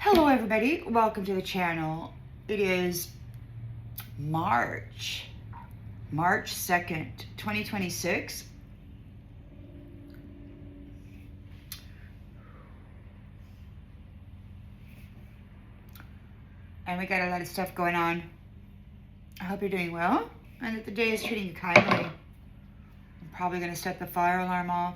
Hello everybody, welcome to the channel. It is March 2nd, 2026. And we got a lot of stuff going on. I hope you're doing well and that the day is treating you kindly. I'm probably going to set the fire alarm off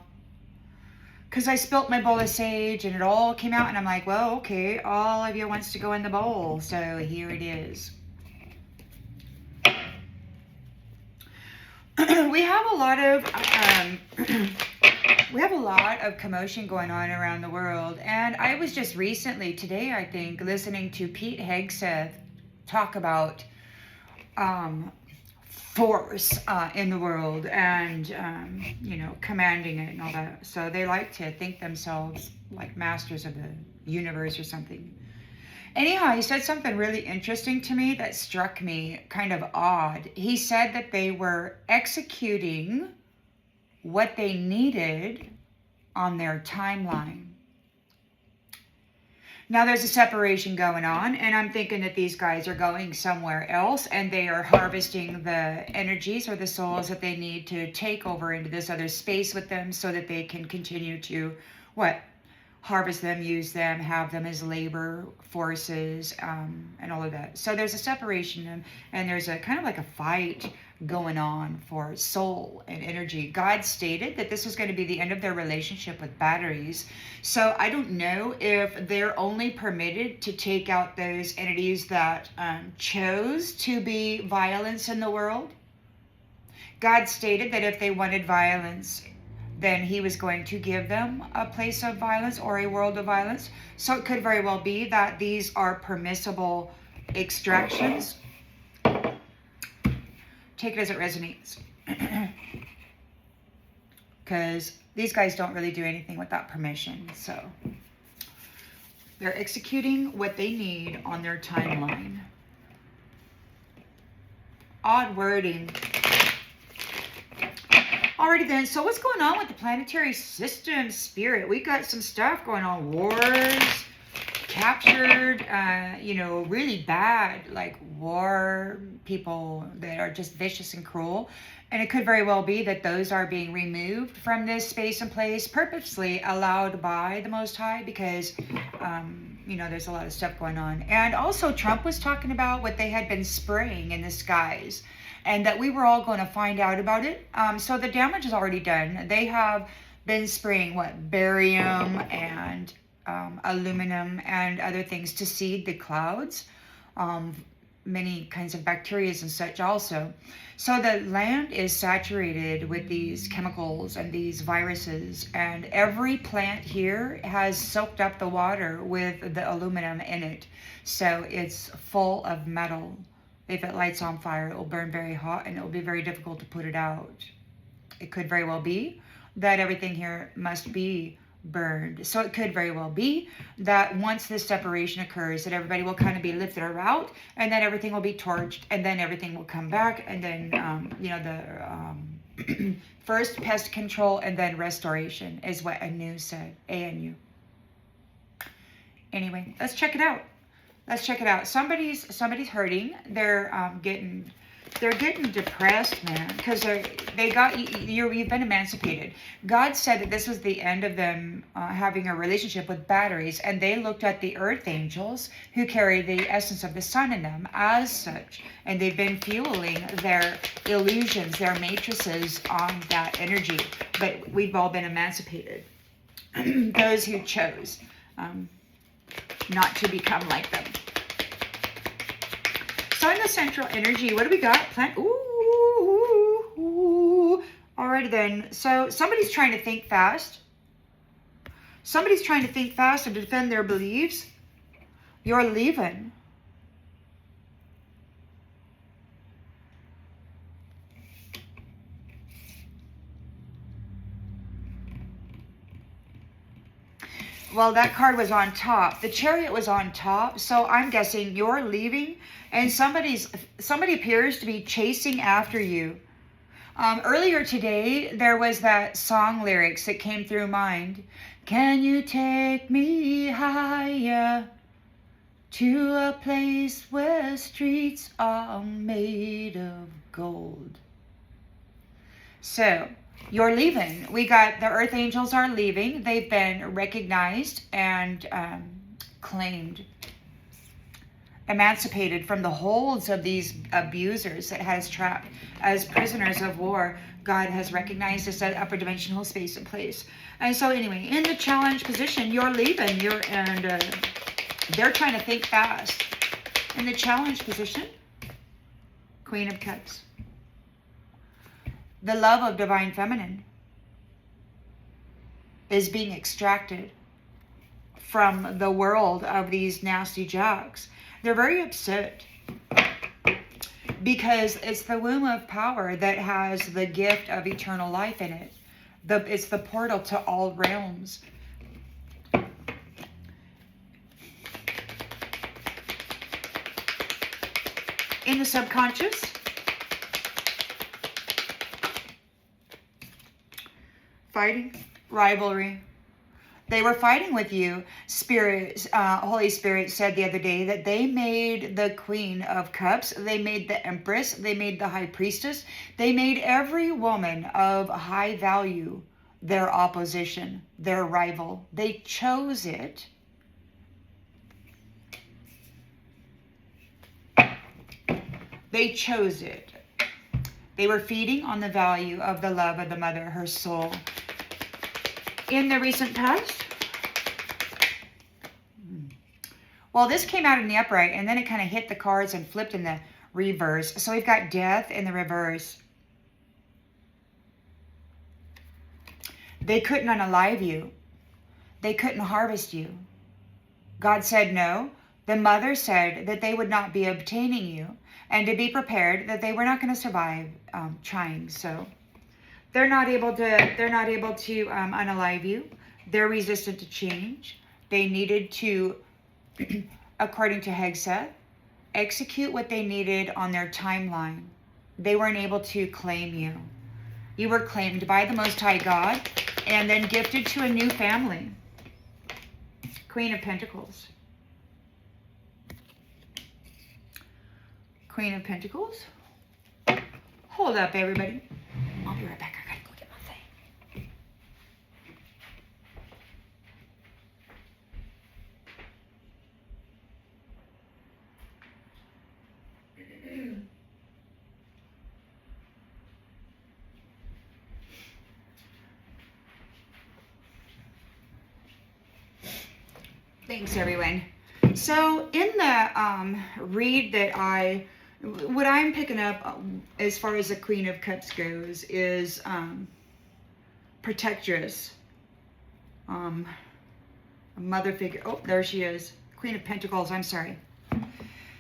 because I spilt my bowl of sage and it all came out, and I'm like, well, okay, all of you wants to go in the bowl, so here it is. We have a lot of commotion going on around the world, and I was just recently, today I think, listening to Pete Hegseth talk about force in the world and commanding it and all that. So they like to think themselves like masters of the universe or something. Anyhow, he said something really interesting to me that struck me kind of odd. He said that they were executing what they needed on their timeline. Now there's a separation going on, and I'm thinking that these guys are going somewhere else and they are harvesting the energies or the souls that they need to take over into this other space with them so that they can continue to, harvest them, use them, have them as labor forces, and all of that. So there's a separation, and there's a kind of like a fight going on for soul and energy. God stated that this was going to be the end of their relationship with batteries. So I don't know if they're only permitted to take out those entities that chose to be violence in the world. God stated that if they wanted violence, then he was going to give them a place of violence or a world of violence. So it could very well be that these are permissible extractions. Take it as it resonates. Because these guys don't really do anything without permission. So they're executing what they need on their timeline. Odd wording. Alrighty then, so what's going on with the planetary system, Spirit? We got some stuff going on. Wars, captured, really bad, like war, people that are just vicious and cruel. And it could very well be that those are being removed from this space and place, purposely allowed by the Most High, because, there's a lot of stuff going on. And also Trump was talking about what they had been spraying in the skies, and that we were all going to find out about it. So the damage is already done. They have been spraying barium and aluminum and other things to seed the clouds. Many kinds of bacteria and such also. So the land is saturated with these chemicals and these viruses, and every plant here has soaked up the water with the aluminum in it. So it's full of metal. If it lights on fire, it will burn very hot and it will be very difficult to put it out. It could very well be that everything here must be burned. So it could very well be that once this separation occurs, that everybody will kind of be lifted out, and then everything will be torched, and then everything will come back, and then, first pest control and then restoration is what Anu said, ANU. Anyway, let's check it out. Somebody's hurting. They're getting depressed, man, because you've been emancipated. God said that this was the end of them having a relationship with batteries, and they looked at the earth angels who carry the essence of the sun in them as such, and they've been fueling their illusions, their matrices on that energy. But we've all been emancipated. Those who chose not to become like them. So in the central energy, what do we got? Alrighty then. So somebody's trying to think fast. Somebody's trying to think fast and defend their beliefs. You're leaving. Well, that card was on top. The Chariot was on top. So I'm guessing you're leaving, and somebody appears to be chasing after you. Earlier today, there was that song lyrics that came through mind. Can you take me higher? to a place where streets are made of gold. So, you're leaving. We got the earth angels are leaving. They've been recognized and claimed, emancipated from the holds of these abusers that had us trapped as prisoners of war. God has recognized us at upper dimensional space and place. And so anyway, in the challenge position, you're leaving. They're trying to think fast. In the challenge position, Queen of Cups. The love of divine feminine is being extracted from the world of these nasty jacks. They're very upset because it's the womb of power that has the gift of eternal life in it. It's the portal to all realms. In the subconscious, fighting, rivalry. They were fighting with you. Holy Spirit said the other day that they made the Queen of Cups, they made the Empress, they made the High Priestess, they made every woman of high value their opposition, their rival. They chose it. They chose it. They were feeding on the value of the love of the mother, her soul. In the recent past, well, this came out in the upright, and then it kind of hit the cards and flipped in the reverse. So we've got death in the reverse. They couldn't unalive you. They couldn't harvest you. God said no. The mother said that they would not be obtaining you, and to be prepared that they were not going to survive trying. So they're not able to unalive you. They're resistant to change. They needed to, according to Hegseth, execute what they needed on their timeline. They weren't able to claim you. You were claimed by the Most High God and then gifted to a new family. Queen of Pentacles. Queen of Pentacles. Hold up, everybody. I'll be right back. I gotta go get my thing. Thanks, everyone. So in the read that what I'm picking up as far as the Queen of Cups goes is protectress, a mother figure. Oh, there she is. Queen of Pentacles, I'm sorry.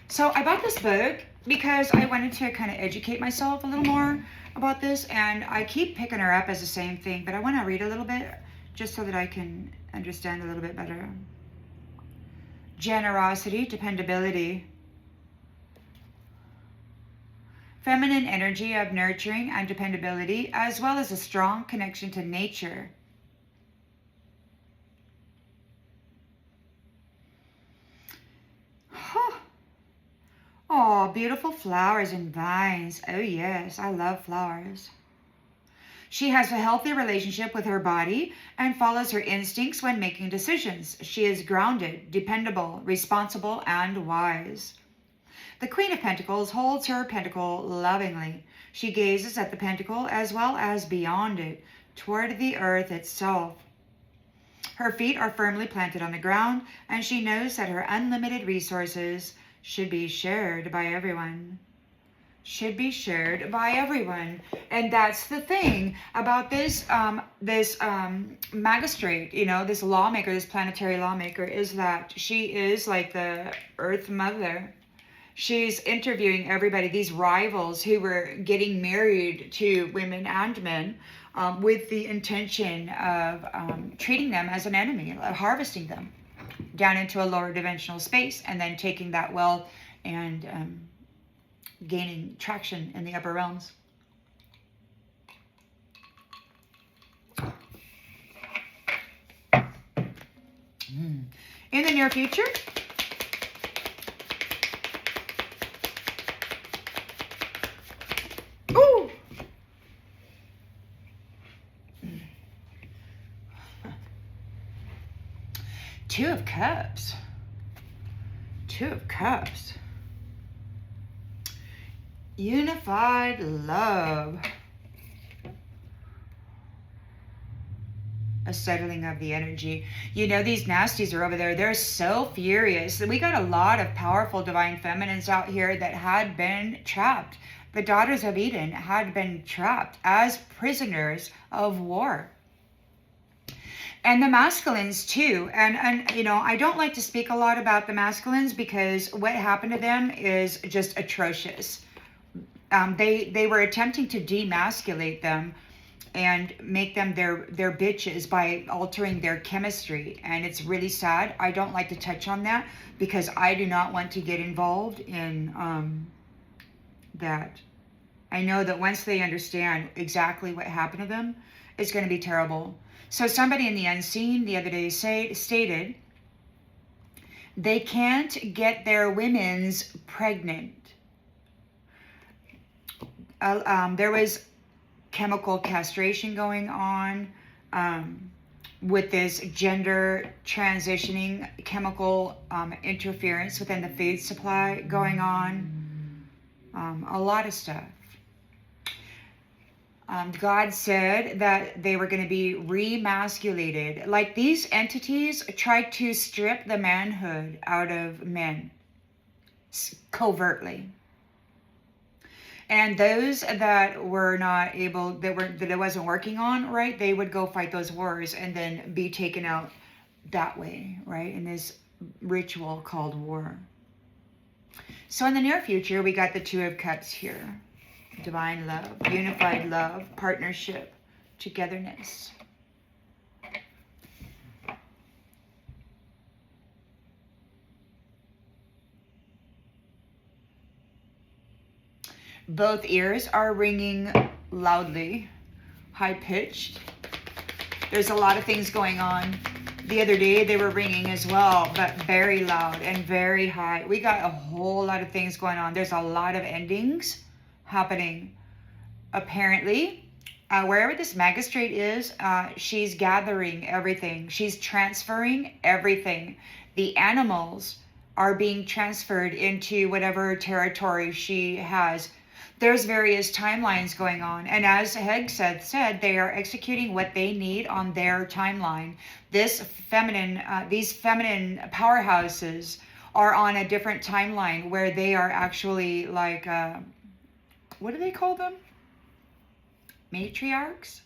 So I bought this book because I wanted to kind of educate myself a little more about this, and I keep picking her up as the same thing, but I want to read a little bit just so that I can understand a little bit better. Generosity, dependability. Feminine energy of nurturing and dependability, as well as a strong connection to nature. Oh, beautiful flowers and vines. Oh yes, I love flowers. She has a healthy relationship with her body and follows her instincts when making decisions. She is grounded, dependable, responsible, and wise. The Queen of Pentacles holds her pentacle lovingly. She gazes at the pentacle as well as beyond it, toward the earth itself. Her feet are firmly planted on the ground, and she knows that her unlimited resources should be shared by everyone. Should be shared by everyone. And that's the thing about this magistrate, this lawmaker, this planetary lawmaker, is that she is like the Earth Mother. She's interviewing everybody, these rivals who were getting married to women and men with the intention of treating them as an enemy, harvesting them down into a lower dimensional space, and then taking that wealth and gaining traction in the upper realms. In the near future, Cups. Two of Cups. Unified love. A settling of the energy. You know, these nasties are over there. They're so furious. We got a lot of powerful divine feminines out here that had been trapped. The daughters of Eden had been trapped as prisoners of war. And the masculines too. And you know, I don't like to speak a lot about the masculines because what happened to them is just atrocious. They were attempting to demasculate them and make them their bitches by altering their chemistry. And it's really sad. I don't like to touch on that because I do not want to get involved in that. I know that once they understand exactly what happened to them, it's going to be terrible. So somebody in the unseen the other day stated they can't get their women's pregnant. There was chemical castration going on with this gender transitioning chemical interference within the food supply going on. A lot of stuff. God said that they were going to be remasculated. Like these entities tried to strip the manhood out of men covertly. And those that were not able, that it wasn't working on, right, they would go fight those wars and then be taken out that way, right, in this ritual called war. So in the near future, we got the Two of Cups here. Divine love, unified love, partnership, togetherness. Both ears are ringing loudly, high-pitched. There's a lot of things going on. The other day they were ringing as well, but very loud and very high. We got a whole lot of things going on. There's a lot of endings happening. Apparently, wherever this magistrate is, she's gathering everything. She's transferring everything. The animals are being transferred into whatever territory she has. There's various timelines going on. And as Heg said, they are executing what they need on their timeline. These feminine powerhouses are on a different timeline where they are actually like, what do they call them? Matriarchs?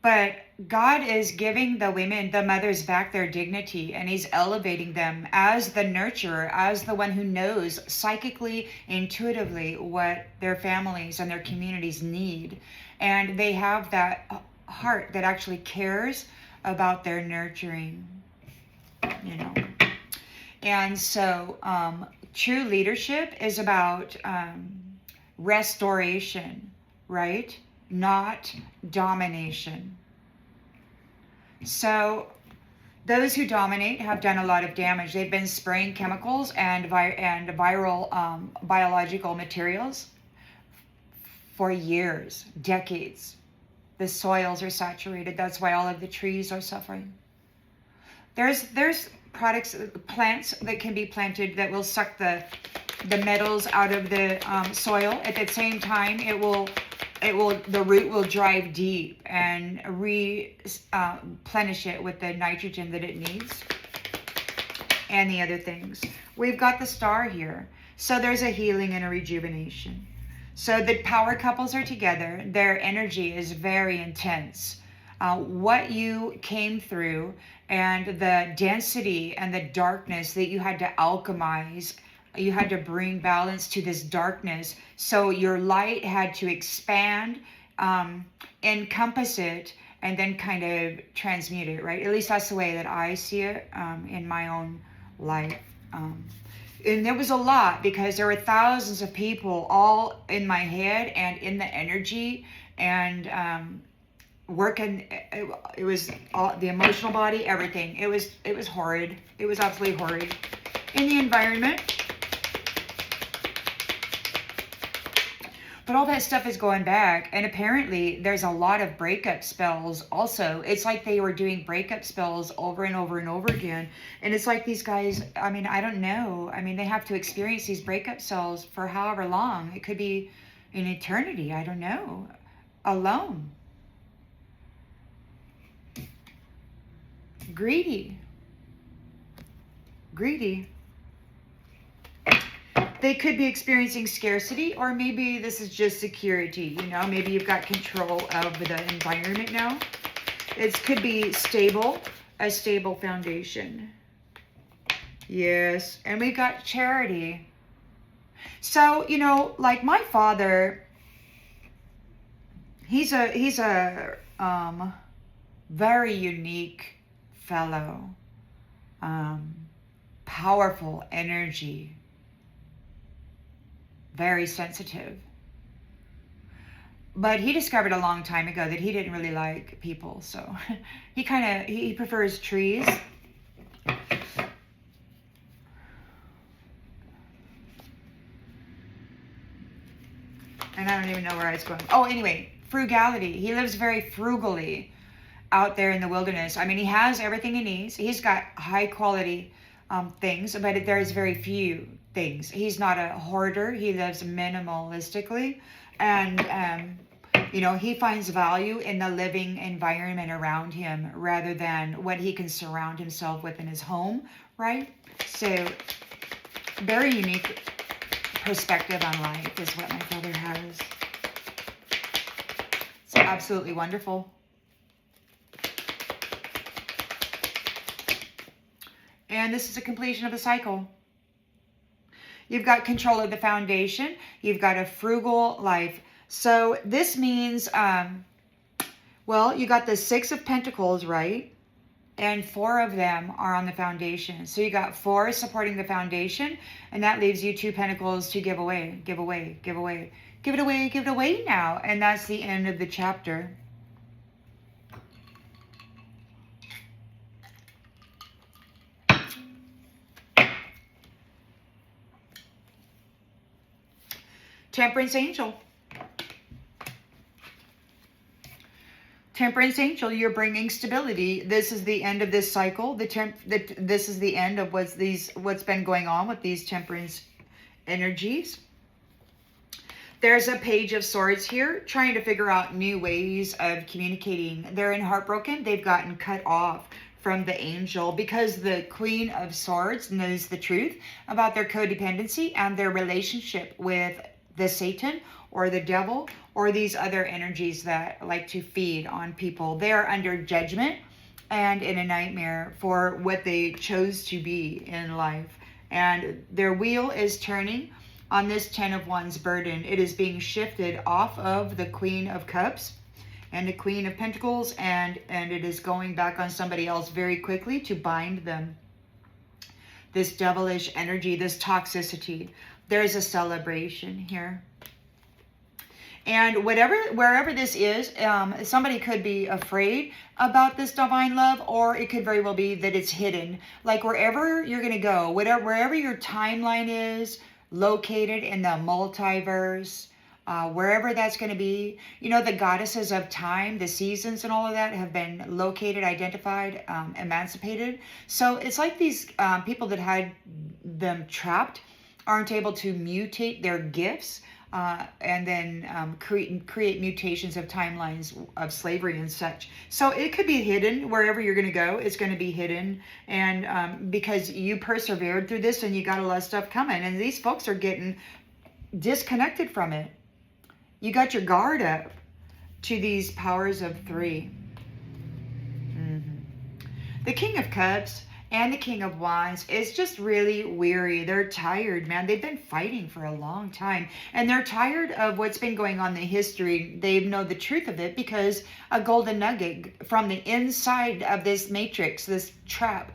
But God is giving the women, the mothers, back their dignity, and he's elevating them as the nurturer, as the one who knows psychically, intuitively what their families and their communities need. And they have that heart that actually cares about their nurturing, you know. And so true leadership is about restoration, right? Not domination. So those who dominate have done a lot of damage. They've been spraying chemicals and viral biological materials for years, decades. The soils are saturated. That's why all of the trees are suffering. There's products, plants that can be planted that will suck the metals out of the soil. At the same time, the root will drive deep and replenish it with the nitrogen that it needs and the other things. We've got the star here. So there's a healing and a rejuvenation. So the power couples are together. Their energy is very intense. What you came through and the density and the darkness that you had to alchemize, you had to bring balance to this darkness. So your light had to expand, encompass it, and then kind of transmute it, right? At least that's the way that I see it in my own life. And there was a lot because there were thousands of people all in my head and in the energy and working. It was all the emotional body, everything. It was horrid. It was absolutely horrid. In the environment, But all that stuff is going back, and apparently there's a lot of breakup spells also. It's like they were doing breakup spells over and over and over again. And it's like these guys, I mean, I don't know. I mean, they have to experience these breakup spells for however long. It could be an eternity, I don't know. Alone. Greedy. Greedy. They could be experiencing scarcity, or maybe this is just security, you know, maybe you've got control of the environment now. It could be stable, a stable foundation. Yes, and we got charity. So, you know, like my father, he's a very unique fellow, powerful energy. Very sensitive. But he discovered a long time ago that he didn't really like people, so he prefers trees. And I don't even know where I was going. Oh, anyway, frugality. He lives very frugally out there in the wilderness. I mean, he has everything he needs. He's got high quality things, but there's very few things. He's not a hoarder. He lives minimalistically, and you know, he finds value in the living environment around him rather than what he can surround himself with in his home, right? So very unique perspective on life is what my father has. It's absolutely wonderful. And this is a completion of the cycle. You've got control of the foundation. You've got a frugal life. So this means, well, you got the 6 of Pentacles, right? And 4 of them are on the foundation. So you got 4 supporting the foundation, and that leaves you 2 Pentacles to give away, give away, give away. Give it away, give it away now. And that's the end of the chapter. Temperance Angel. Temperance Angel, you're bringing stability. This is the end of this cycle. This is the end of what's been going on with these Temperance energies. There's a Page of Swords here, trying to figure out new ways of communicating. They're in heartbroken. They've gotten cut off from the angel because the Queen of Swords knows the truth about their codependency and their relationship with the Satan or the devil or these other energies that like to feed on people. They are under judgment and in a nightmare for what they chose to be in life. And their wheel is turning on this 10 of Wands burden. It is being shifted off of the Queen of Cups and the Queen of Pentacles, and it is going back on somebody else very quickly to bind them. This devilish energy, this toxicity. There's a celebration here. And wherever this is, somebody could be afraid about this divine love, or it could very well be that it's hidden. Like wherever you're going to go, wherever your timeline is located in the multiverse, wherever that's going to be, you know, the goddesses of time, the seasons and all of that have been located, identified, emancipated. So it's like these people that had them trapped aren't able to mutate their gifts and then create mutations of timelines of slavery and such. So it could be hidden wherever you're going to go. It's going to be hidden, and because you persevered through this and you got a lot of stuff coming, and these folks are getting disconnected from it. You got your guard up to these powers of 3. The King of Cups and the King of Wands is just really weary. They're tired, man. They've been fighting for a long time. And they're tired of what's been going on in history. They know the truth of it because a golden nugget from the inside of this matrix, this trap,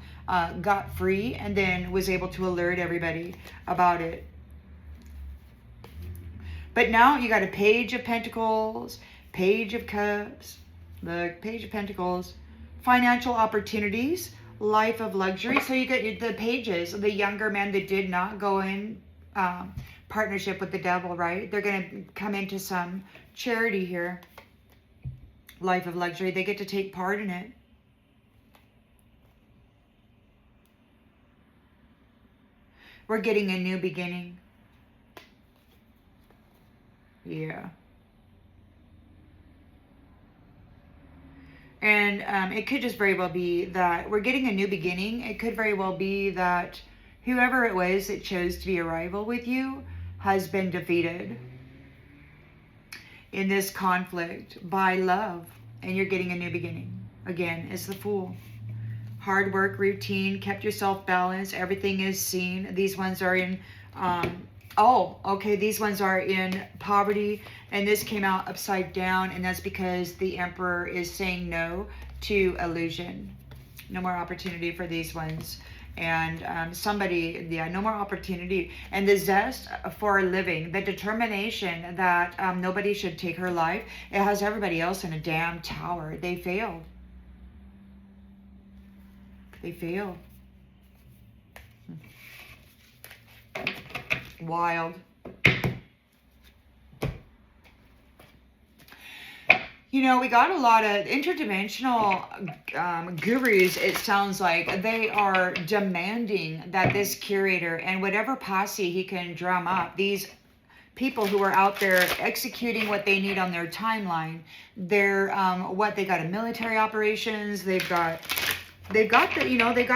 got free and then was able to alert everybody about it. But now you got a Page of Pentacles, Page of Cups, the Page of Pentacles, financial opportunities, life of luxury. So you get the pages, the younger men that did not go in partnership with the devil, right? They're going to come into some charity here. Life of luxury. They get to take part in it. We're getting a new beginning. Yeah. And it could just very well be that we're getting a new beginning. It could very well be that whoever it was that chose to be a rival with you has been defeated in this conflict by love. And you're getting a new beginning. Again, it's the Fool. Hard work, routine, kept yourself balanced. Everything is seen. These ones are in... these ones are in poverty, and this came out upside down, and that's because the Emperor is saying no to illusion. No more opportunity for these ones. And no more opportunity. And the zest for living, the determination that nobody should take her life, it has everybody else in a damn tower. They failed. They failed. Wild. You know, we got a lot of interdimensional gurus, it sounds like. They are demanding that this curator and whatever posse he can drum up, these people who are out there executing what they need on their timeline, they're, they got a military operations, they've got they got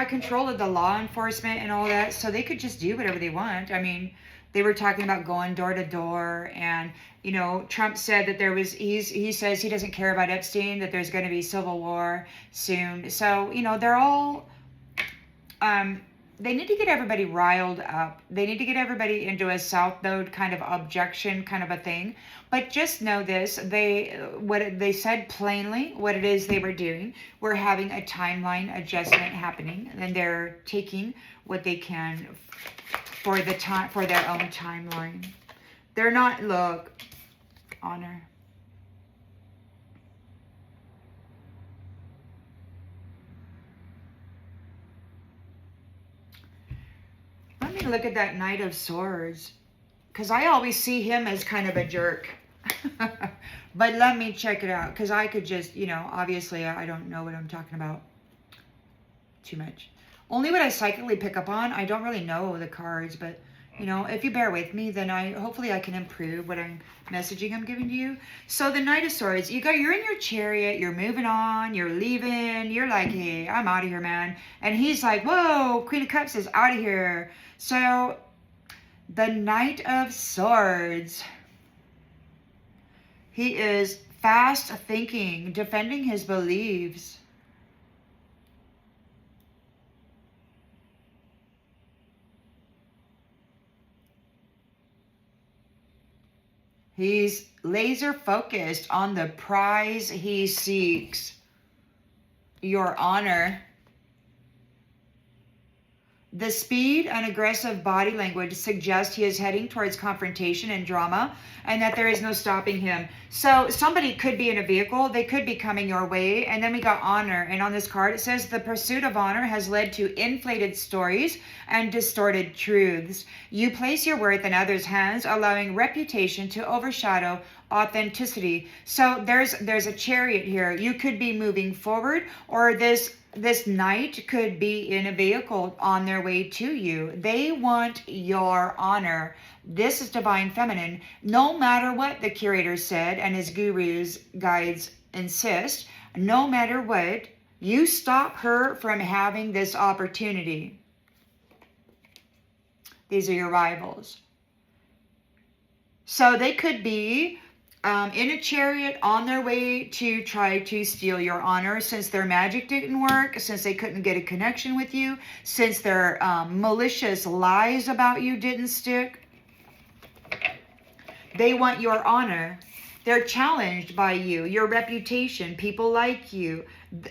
control of the law enforcement and all that, so they could just do whatever they want. I mean, they were talking about going door to door, and Trump said that he says he doesn't care about Epstein, that there's going to be civil war soon. So they're all they need to get everybody riled up. They need to get everybody into a South Node kind of objection kind of a thing. But just know this, they said plainly what it is they were doing. We're having a timeline adjustment happening, and they're taking what they can for their own timeline. They're not, look, honor. Let me look at that Knight of Swords, because I always see him as kind of a jerk. But let me check it out, because I could just, obviously I don't know what I'm talking about too much. Only what I psychically pick up on. I don't really know the cards, but if you bear with me, then hopefully I can improve what I'm giving to you. So the Knight of Swords, you're in your chariot, you're moving on, you're leaving, you're like, hey, I'm out of here, man. And he's like, whoa, Queen of Cups is out of here. So the Knight of Swords, he is fast thinking, defending his beliefs. He's laser focused on the prize he seeks, your honor. The speed and aggressive body language suggest he is heading towards confrontation and drama, and that there is no stopping him. So somebody could be in a vehicle, they could be coming your way, and then we got honor. And on this card it says the pursuit of honor has led to inflated stories and distorted truths. You place your worth in others' hands, allowing reputation to overshadow authenticity. So there's a chariot here. You could be moving forward, or this knight could be in a vehicle on their way to you. They want your honor. This is divine feminine. No matter what the curator said and his gurus, guides insist, no matter what, you stop her from having this opportunity. These are your rivals. So they could be in a chariot on their way to try to steal your honor, since their magic didn't work, since they couldn't get a connection with you, since their malicious lies about you didn't stick. They want your honor. They're challenged by you, your reputation. People like you.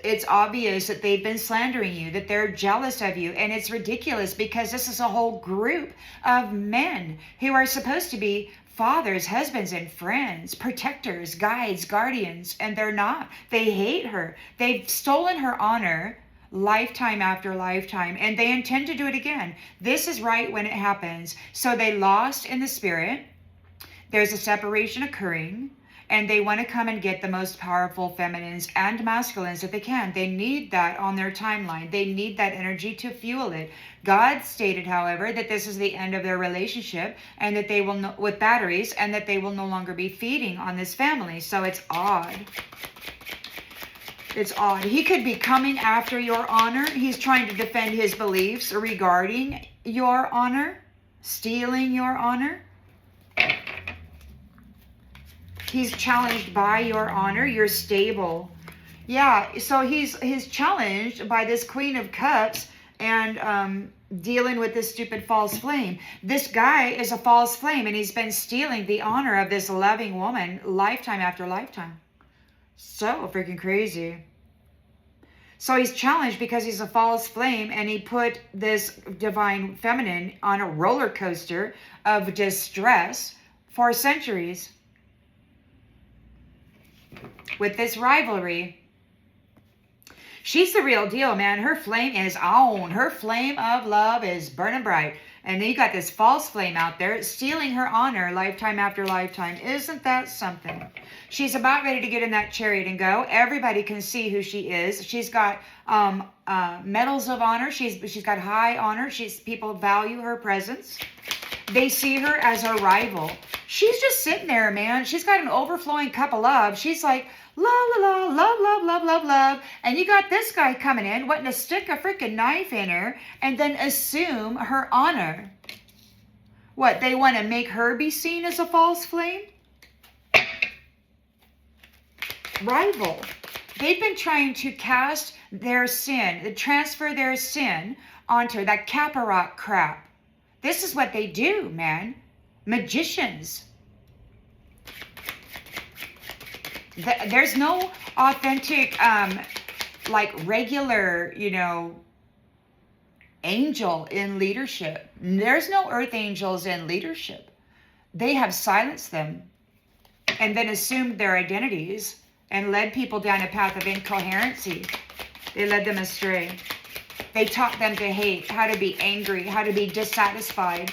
It's obvious that they've been slandering you, that they're jealous of you. And it's ridiculous, because this is a whole group of men who are supposed to be fathers, husbands, and friends, protectors, guides, guardians, and they're not. They hate her. They've stolen her honor. lifetime after lifetime, and they intend to do it again. This is right when it happens. So they lost in the spirit. There's a separation occurring, and they want to come and get the most powerful feminines and masculines that they can. They need that on their timeline. They need that energy to fuel it. God stated, however, that this is the end of their relationship, and that they will with batteries, and that they will no longer be feeding on this family. So it's odd. It's odd. He could be coming after your honor. He's trying to defend his beliefs regarding your honor, stealing your honor. He's challenged by your honor. You're stable. Yeah, so he's challenged by this Queen of Cups and dealing with this stupid false flame. This guy is a false flame, and he's been stealing the honor of this loving woman lifetime after lifetime. So freaking crazy. So he's challenged because he's a false flame, and he put this divine feminine on a roller coaster of distress for centuries. With this rivalry, she's the real deal, man. Her flame is on. Her flame of love is burning bright. And then you got this false flame out there stealing her honor lifetime after lifetime. Isn't that something? She's about ready to get in that chariot and go. Everybody can see who she is. She's got medals of honor. She's got high honor. People value her presence. They see her as a rival. She's just sitting there, man. She's got an overflowing cup of love. She's like, la, la, la, love, love, love, love, love. And you got this guy coming in, wanting to stick a freaking knife in her and then assume her honor. What, they want to make her be seen as a false flame? Rival. They've been trying to cast their sin, transfer their sin onto that Kaparot crap. This is what they do, man. Magicians. There's no authentic, like regular, angel in leadership. There's no earth angels in leadership. They have silenced them and then assumed their identities and led people down a path of incoherency. They led them astray. They taught them to hate, how to be angry, how to be dissatisfied,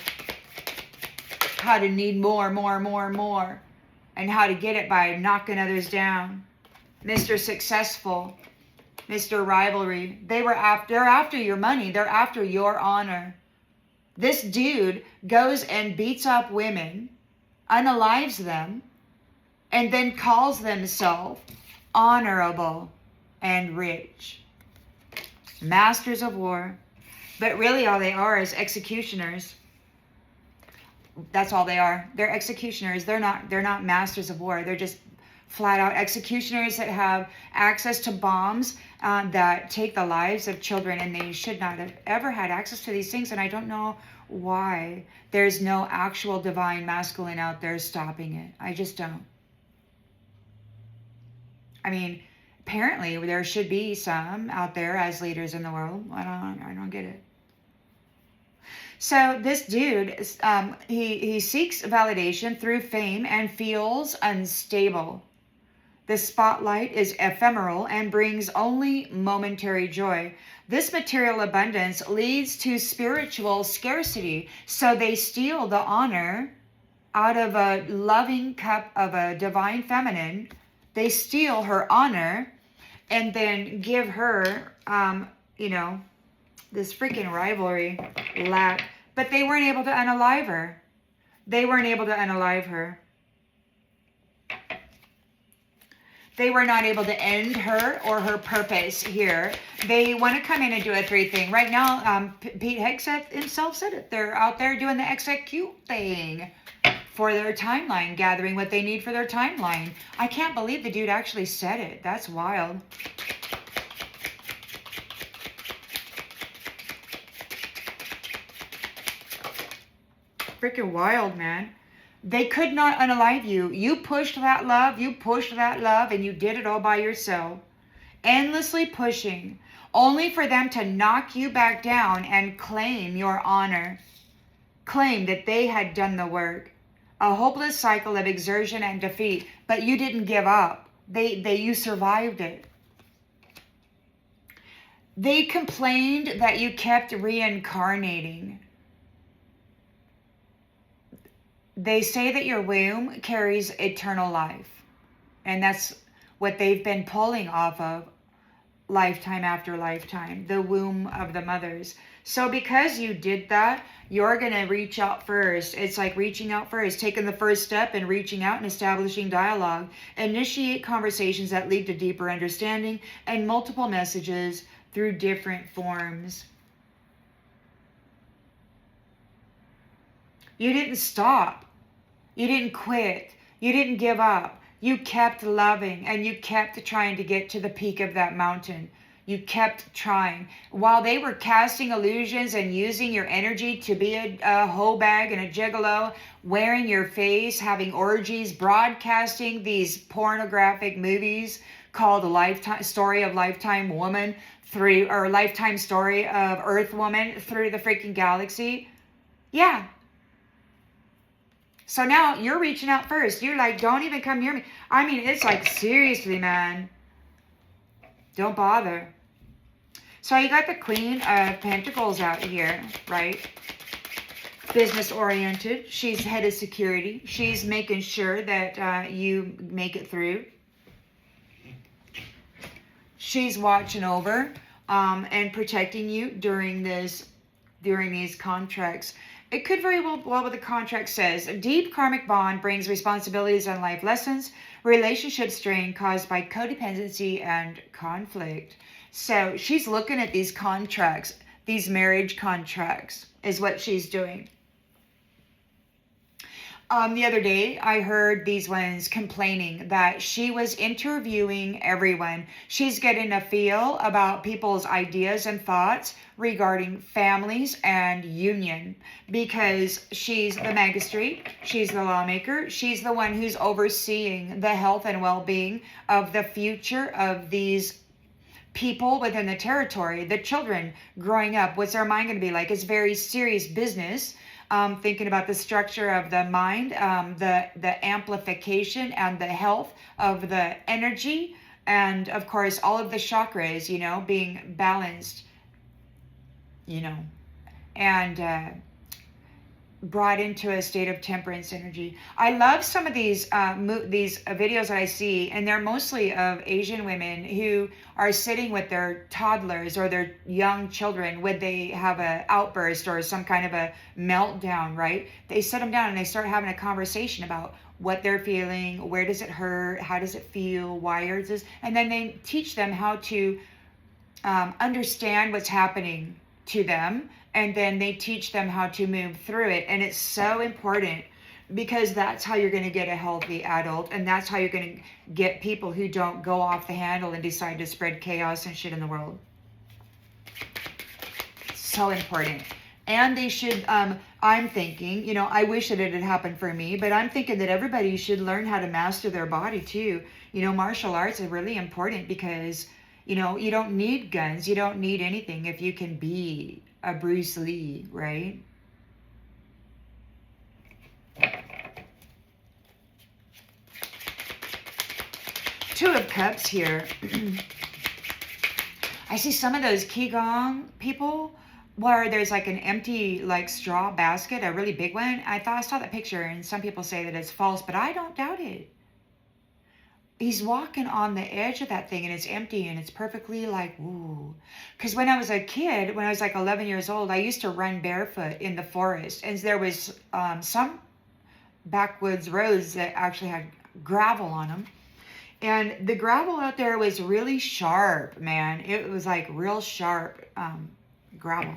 how to need more, more, more, more, and how to get it by knocking others down. Mr. Successful, Mr. Rivalry. They're after your money. They're after your honor. This dude goes and beats up women, unalives them, and then calls themselves honorable and rich. Masters of war. But really all they are is executioners. That's all they are. They're executioners. They're not masters of war. They're just flat out executioners that have access to bombs that take the lives of children, and they should not have ever had access to these things. And I don't know why there's no actual divine masculine out there stopping it. I just don't. I mean, apparently there should be some out there as leaders in the world. I don't get it. So this dude, he seeks validation through fame and feels unstable. The spotlight is ephemeral and brings only momentary joy. This material abundance leads to spiritual scarcity. So they steal the honor out of a loving cup of a divine feminine. They steal her honor and then give her, this freaking rivalry lack. But they weren't able to unalive her. They weren't able to unalive her. They were not able to end her or her purpose here. They want to come in and do a 3 thing. Right now, Pete Hegseth himself said it. They're out there doing the execute thing for their timeline, gathering what they need for their timeline. I can't believe the dude actually said it. That's wild. Freaking wild, man. They could not unalive you. You pushed that love, and you did it all by yourself. Endlessly pushing, only for them to knock you back down and claim your honor. Claim that they had done the work. A hopeless cycle of exertion and defeat, but you didn't give up. You survived it. They complained that you kept reincarnating. They say that your womb carries eternal life. And that's what they've been pulling off of lifetime after lifetime, the womb of the mothers. So because you did that, you're going to reach out first. It's like reaching out first, taking the first step and reaching out and establishing dialogue. Initiate conversations that lead to deeper understanding and multiple messages through different forms. You didn't stop. You didn't quit. You didn't give up. You kept loving and you kept trying to get to the peak of that mountain. You kept trying. While they were casting illusions and using your energy to be a hoe bag and a gigolo, wearing your face, having orgies, broadcasting these pornographic movies called Lifetime Story of Lifetime Woman through, or Lifetime Story of Earth Woman through the freaking galaxy. Yeah. So now you're reaching out first. You're like, don't even come near me. I mean, it's like, seriously, man. Don't bother. So you got the Queen of Pentacles out here, right? Business oriented. She's head of security. She's making sure that you make it through. She's watching over and protecting you during these contracts. It could very well, what the contract says, a deep karmic bond brings responsibilities and life lessons, relationship strain caused by codependency and conflict. So she's looking at these contracts, these marriage contracts is what she's doing. The other day, I heard these ones complaining that she was interviewing everyone. She's getting a feel about people's ideas and thoughts regarding families and union because she's the magistrate, she's the lawmaker, she's the one who's overseeing the health and well-being of the future of these people within the territory, the children growing up. What's their mind going to be like? It's very serious business. Thinking about the structure of the mind, the amplification and the health of the energy, and of course all of the chakras, you know, being balanced, you know, and brought into a state of temperance energy. I love some of these videos that I see, and they're mostly of Asian women who are sitting with their toddlers or their young children when they have an outburst or some kind of a meltdown, right? They sit them down and they start having a conversation about what they're feeling, where does it hurt, how does it feel, why is this, and then they teach them how to understand what's happening to them, and then they teach them how to move through it. And it's so important because that's how you're going to get a healthy adult, and that's how you're going to get people who don't go off the handle and decide to spread chaos and shit in the world. So important. And they should, I'm thinking, you know, I wish that it had happened for me, but I'm thinking that everybody should learn how to master their body too. You know, martial arts are really important because, you know, you don't need guns, you don't need anything if you can be a Bruce Lee, right? Two of Cups here. I see some of those Qigong people where there's like an empty like straw basket, a really big one. I saw that picture, and some people say that it's false, but I don't doubt it. He's walking on the edge of that thing, and it's empty, and it's perfectly like, ooh. Because when I was a kid, when I was like 11 years old, I used to run barefoot in the forest, and there was some backwoods roads that actually had gravel on them. And the gravel out there was really sharp, man. It was like real sharp gravel.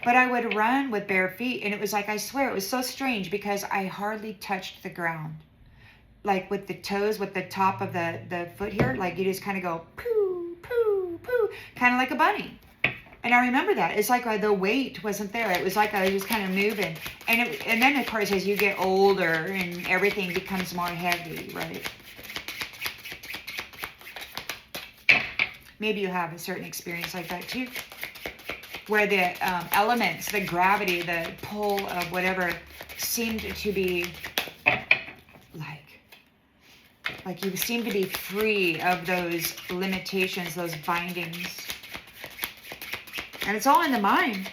But I would run with bare feet, and it was like, I swear, it was so strange because I hardly touched the ground. Like with the toes, with the top of the foot here, like you just kind of go poo, poo, poo, kind of like a bunny. And I remember that. It's like the weight wasn't there. It was like I was just kind of moving. And then, of course, as you get older and everything becomes more heavy, right? Maybe you have a certain experience like that too, where the elements, the gravity, the pull of whatever seemed to be like you seem to be free of those limitations, those bindings. And it's all in the mind.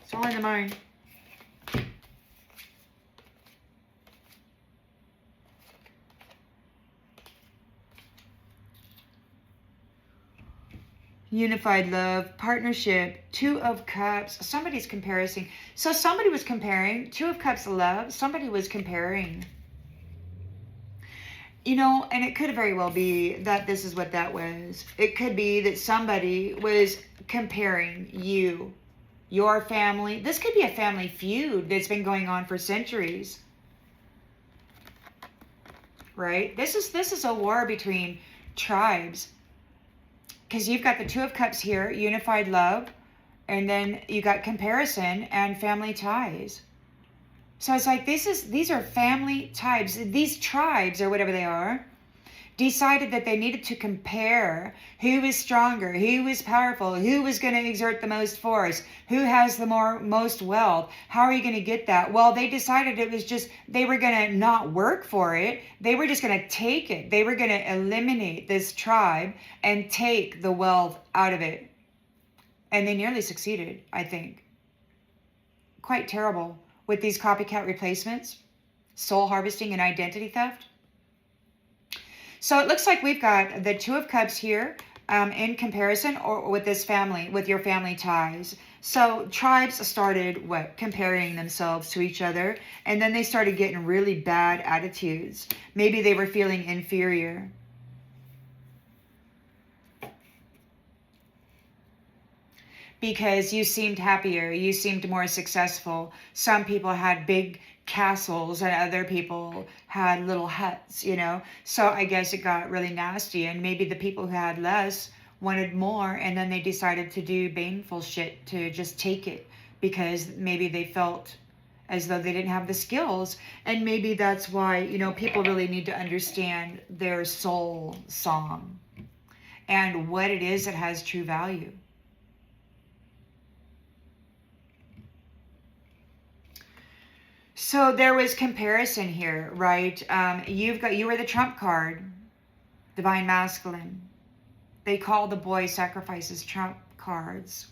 It's all in the mind. Unified love, partnership, Two of Cups. Somebody's comparing. So somebody was comparing. Two of Cups of love. Somebody was comparing. You know, and it could very well be that this is what that was. It could be that somebody was comparing you, your family. This could be a family feud that's been going on for centuries. Right? This is a war between tribes. Because you've got the Two of Cups here, unified love, and then you got comparison and family ties. So it's like these are family ties. These tribes, or whatever they are, decided that they needed to compare who is stronger, who is powerful, who is going to exert the most force, who has the most wealth. How are you going to get that? Well, they decided it was just, they were going to not work for it. They were just going to take it. They were going to eliminate this tribe and take the wealth out of it. And they nearly succeeded, I think. Quite terrible with these copycat replacements, soul harvesting, and identity theft. So it looks like we've got the Two of Cups here in comparison, or with this family, with your family ties. So tribes started comparing themselves to each other, and then they started getting really bad attitudes. Maybe they were feeling inferior. Because you seemed happier, you seemed more successful. Some people had big castles and other people had little huts, you know. So I guess it got really nasty, and maybe the people who had less wanted more, and then they decided to do baneful shit to just take it, because maybe they felt as though they didn't have the skills. And maybe that's why, you know, people really need to understand their soul song and what it is that has true value. So there was comparison here, right? You were the trump card, divine masculine. They call the boy sacrifices trump cards.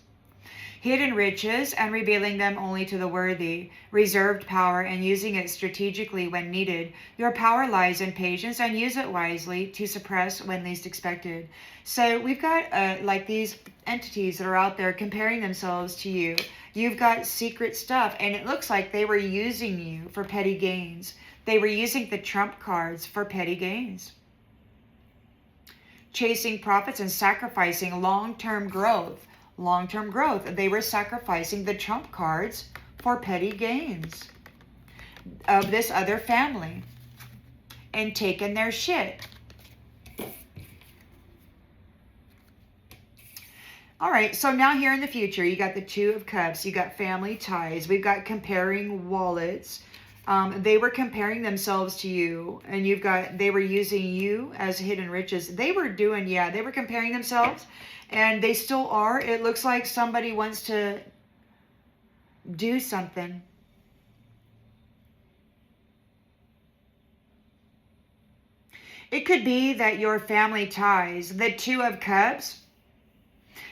Hidden riches and revealing them only to the worthy. Reserved power and using it strategically when needed. Your power lies in patience, and use it wisely to suppress when least expected. So we've got like these entities that are out there comparing themselves to you. You've got secret stuff, and it looks like they were using you for petty gains. They were using the trump cards for petty gains. Chasing profits and sacrificing long-term growth. Long-term growth. They were sacrificing the trump cards for petty gains of this other family and taking their shit. All right, so now here in the future, you got the Two of Cups, you got family ties, we've got comparing wallets. They were comparing themselves to you, and they were using you as hidden riches. They were comparing themselves, and they still are. It looks like somebody wants to do something. It could be that your family ties, the Two of Cups,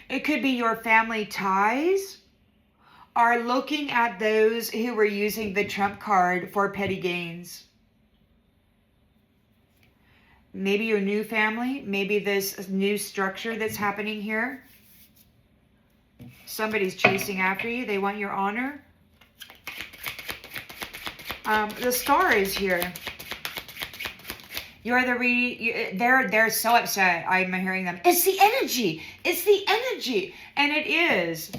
it could be your family ties are looking at those who were using the trump card for petty gains. Maybe your new family, maybe this new structure that's happening here. Somebody's chasing after you. They want your honor. The Star is here. They're so upset. I'm hearing them. It's the energy. It's the energy. And it is.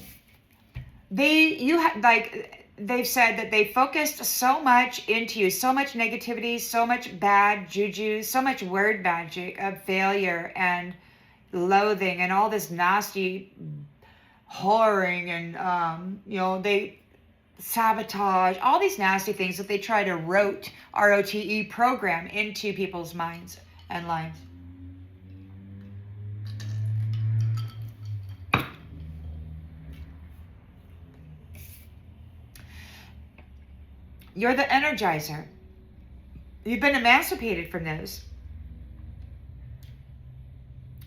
They've said that they focused so much into you, so much negativity, so much bad juju, so much word magic of failure and loathing and all this nasty whoring and, they sabotage, all these nasty things that they try to ROTE program into people's minds and lives. You're the energizer. You've been emancipated from this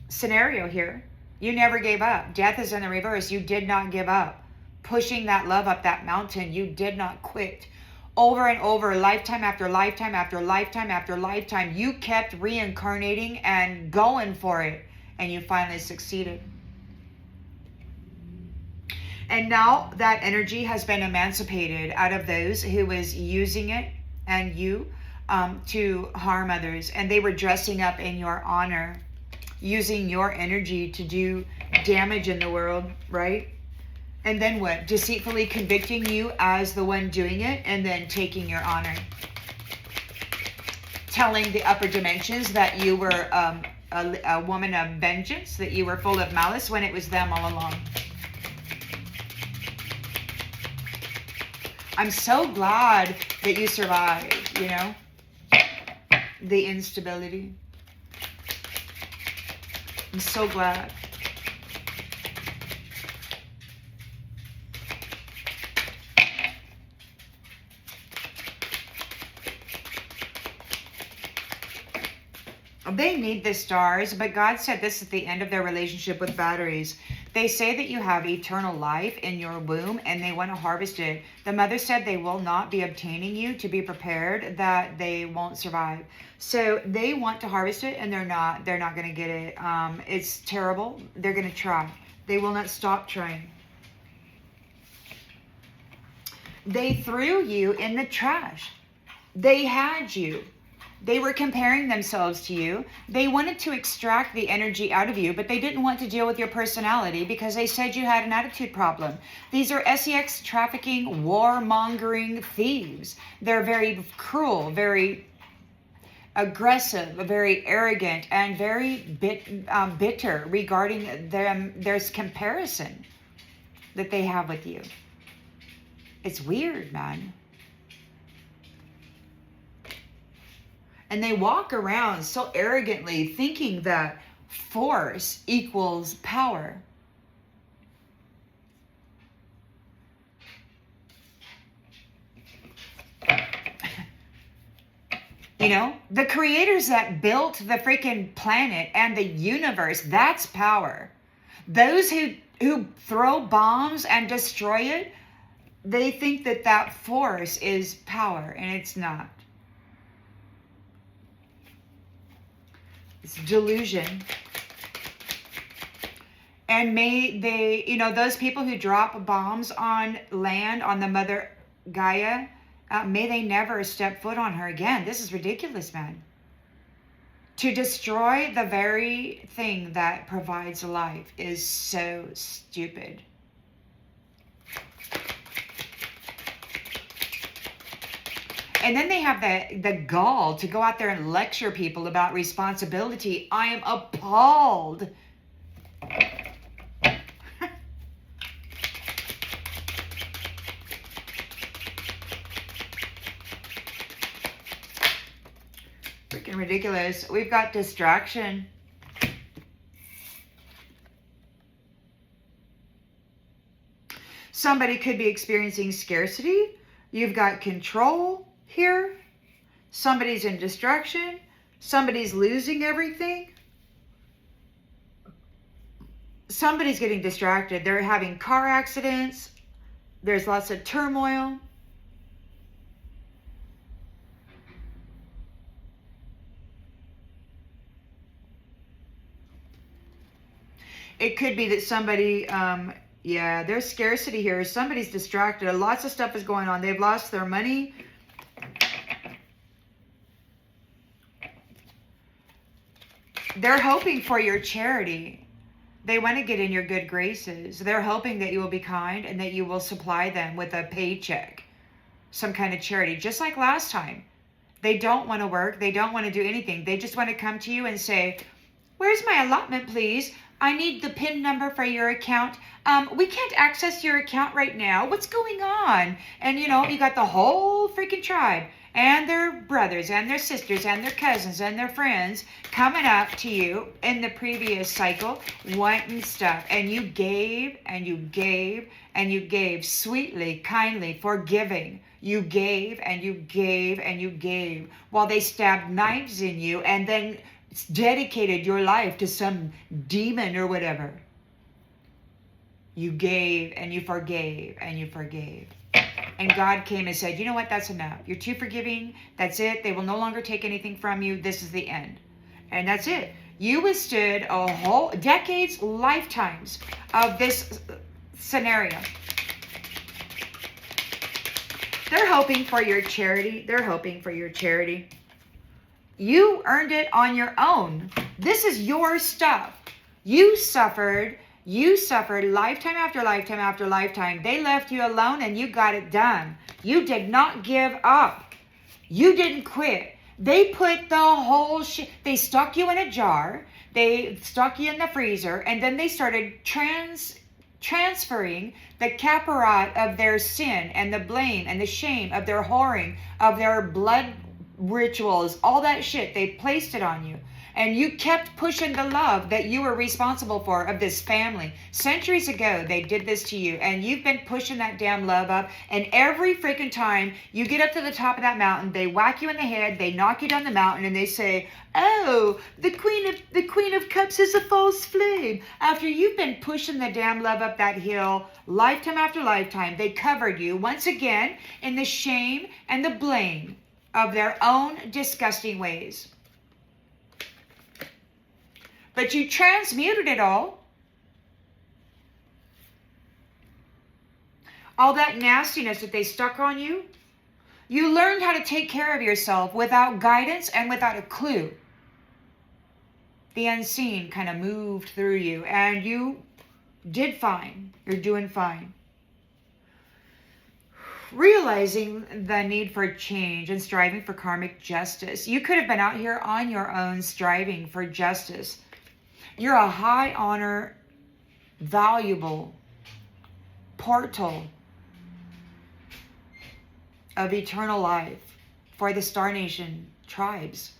scenario here. You never gave up. Death is in the reverse. You did not give up. Pushing that love up that mountain, you did not quit. Over and over, lifetime after lifetime after lifetime after lifetime, you kept reincarnating and going for it, and you finally succeeded. And now that energy has been emancipated out of those who was using it and you to harm others, and they were dressing up in your honor, using your energy to do damage in the world, right? And then what? Deceitfully convicting you as the one doing it, and then taking your honor. Telling the upper dimensions that you were a woman of vengeance, that you were full of malice, when it was them all along. I'm so glad that you survived, you know, the instability. I'm so glad. They need the stars, but God said this is the end of their relationship with batteries. They say that you have eternal life in your womb and they want to harvest it. The mother said they will not be obtaining you, to be prepared that they won't survive. So they want to harvest it and they're not going to get it. It's terrible. They're going to try. They will not stop trying. They threw you in the trash. They had you. They were comparing themselves to you. They wanted to extract the energy out of you, but they didn't want to deal with your personality because they said you had an attitude problem. These are sex trafficking, warmongering thieves. They're very cruel, very aggressive, very arrogant, and very bitter regarding them. There's comparison that they have with you. It's weird, man. And they walk around so arrogantly thinking that force equals power. You know, the creators that built the freaking planet and the universe, that's power. Those who throw bombs and destroy it, they think that that force is power, and it's not. It's delusion. And may they, you know, those people who drop bombs on land, on the mother Gaia, may they never step foot on her again. This is ridiculous, man. To destroy the very thing that provides life is so stupid. And then they have the gall to go out there and lecture people about responsibility. I am appalled. Freaking ridiculous. We've got distraction. Somebody could be experiencing scarcity. You've got control here. Somebody's in distraction. Somebody's losing everything. Somebody's getting distracted. They're having car accidents. There's lots of turmoil. It could be that somebody, yeah, there's scarcity here. Somebody's distracted. Lots of stuff is going on. They've lost their money. They're hoping for your charity. They want to get in your good graces. They're hoping that you will be kind and that you will supply them with a paycheck, some kind of charity, just like last time. They don't want to work. They don't want to do anything. They just want to come to you and say, where's my allotment, please? I need the PIN number for your account. We can't access your account right now. What's going on? And, you know, you got the whole freaking tribe and their brothers and their sisters and their cousins and their friends coming up to you in the previous cycle wanting stuff. And you gave and you gave and you gave sweetly, kindly, forgiving. You gave and you gave and you gave while they stabbed knives in you and then dedicated your life to some demon or whatever. You gave and you forgave and you forgave. And God came and said, you know what, that's enough. You're too forgiving. That's it. They will no longer take anything from you. This is the end. And that's it. You withstood a whole decades, lifetimes of this scenario. They're hoping for your charity. They're hoping for your charity. You earned it on your own. This is your stuff. You suffered lifetime after lifetime after lifetime. They left you alone and you got it done. You did not give up. You didn't quit. They put the whole shit, they stuck you in a jar, they stuck you in the freezer, and then they started transferring the caparat of their sin and the blame and the shame of their whoring, of their blood rituals, all that shit. They placed it on you. And you kept pushing the love that you were responsible for of this family. Centuries ago, they did this to you. And you've been pushing that damn love up. And every freaking time you get up to the top of that mountain, they whack you in the head, they knock you down the mountain, and they say, oh, the Queen of Cups is a false flame. After you've been pushing the damn love up that hill, lifetime after lifetime, they covered you once again in the shame and the blame of their own disgusting ways. But you transmuted it all. All that nastiness that they stuck on you. You learned how to take care of yourself without guidance and without a clue. The unseen kind of moved through you and you did fine. You're doing fine. Realizing the need for change and striving for karmic justice. You could have been out here on your own striving for justice. You're a high honor, valuable portal of eternal life for the Star Nation tribes.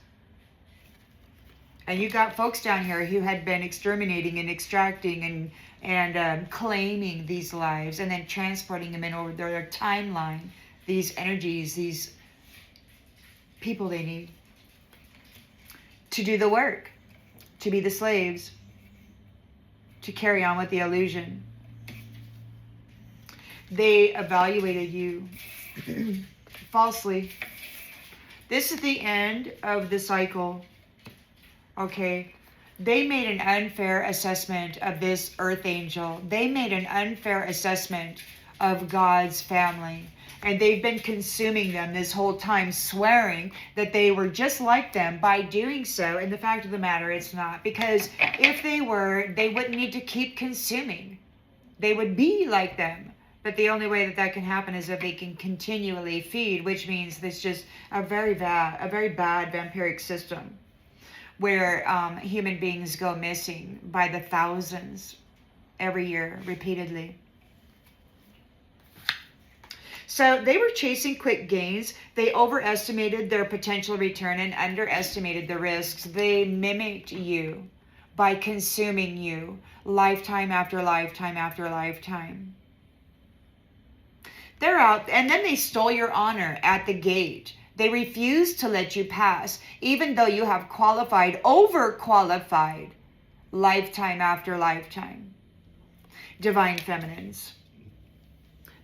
And you got folks down here who had been exterminating and extracting and claiming these lives and then transporting them in over their timeline, these energies, these people they need to do the work. To be the slaves, to carry on with the illusion. They evaluated you falsely. This is the end of the cycle. Okay? They made an unfair assessment of this earth angel. They made an unfair assessment of God's family. And they've been consuming them this whole time, swearing that they were just like them by doing so. And the fact of the matter, it's not. Because if they were, they wouldn't need to keep consuming. They would be like them. But the only way that that can happen is if they can continually feed, which means there's just a very bad vampiric system where human beings go missing by the thousands every year, repeatedly. So they were chasing quick gains. They overestimated their potential return and underestimated the risks. They mimicked you by consuming you lifetime after lifetime after lifetime. They're out, and then they stole your honor at the gate. They refused to let you pass, even though you have overqualified lifetime after lifetime. Divine feminines.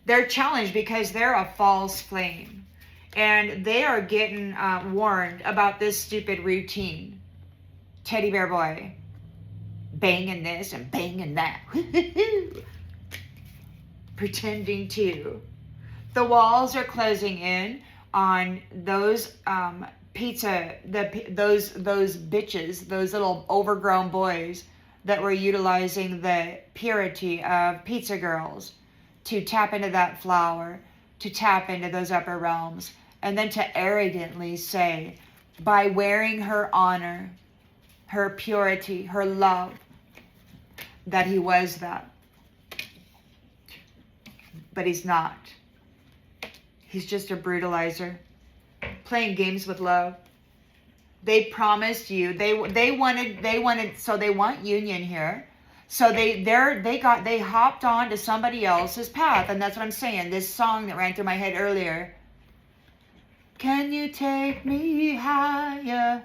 They're challenged because they're a false flame. And they are getting warned about this stupid routine. Teddy bear boy. Banging this and banging that. Pretending to. The walls are closing in on those those bitches, those little overgrown boys that were utilizing the purity of pizza girls to tap into that flower, to tap into those upper realms, and then to arrogantly say, by wearing her honor, her purity, her love, that he was that. But he's not. He's just a brutalizer, playing games with love. They promised you, they wanted, so they want union here. So they hopped on to somebody else's path. And that's what I'm saying. This song that ran through my head earlier. Can you take me higher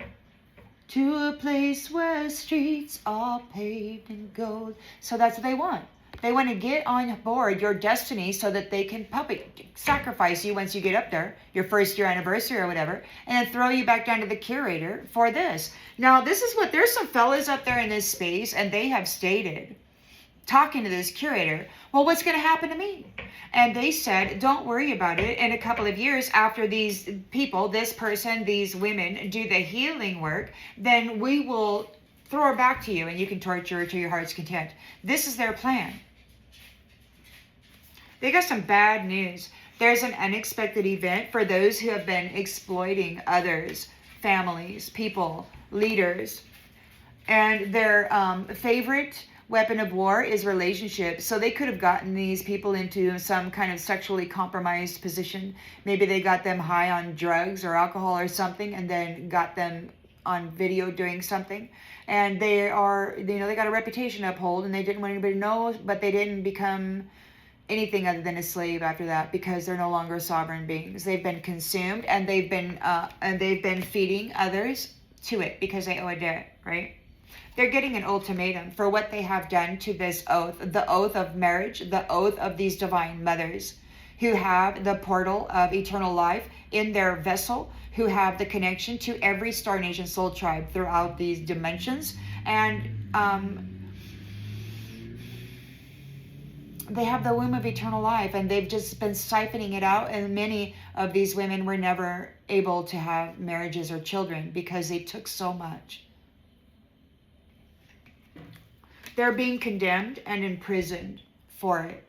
to a place where streets are paved in gold? So that's what they want. They want to get on board your destiny so that they can public sacrifice you once you get up there, your first year anniversary or whatever, and then throw you back down to the curator for this. Now, this is what, there's some fellas up there in this space, and they have stated, talking to this curator, well, what's going to happen to me? And they said, don't worry about it. In a couple of years after these people, this person, these women do the healing work, then we will throw her back to you and you can torture her to your heart's content. This is their plan. They got some bad news. There's an unexpected event for those who have been exploiting others, families, people, leaders. And their favorite weapon of war is relationships. So they could have gotten these people into some kind of sexually compromised position. Maybe they got them high on drugs or alcohol or something, and then got them on video doing something. And they are, you know, they got a reputation to uphold, and they didn't want anybody to know, but they didn't become anything other than a slave after that, because they're no longer sovereign beings. They've been consumed, and they've been feeding others to it because they owe a debt, right? They're getting an ultimatum for what they have done to this oath, the oath of marriage, the oath of these divine mothers who have the portal of eternal life in their vessel, who have the connection to every Star Nation soul tribe throughout these dimensions. And they have the womb of eternal life, and they've just been siphoning it out. And many of these women were never able to have marriages or children because they took so much. They're being condemned and imprisoned for it.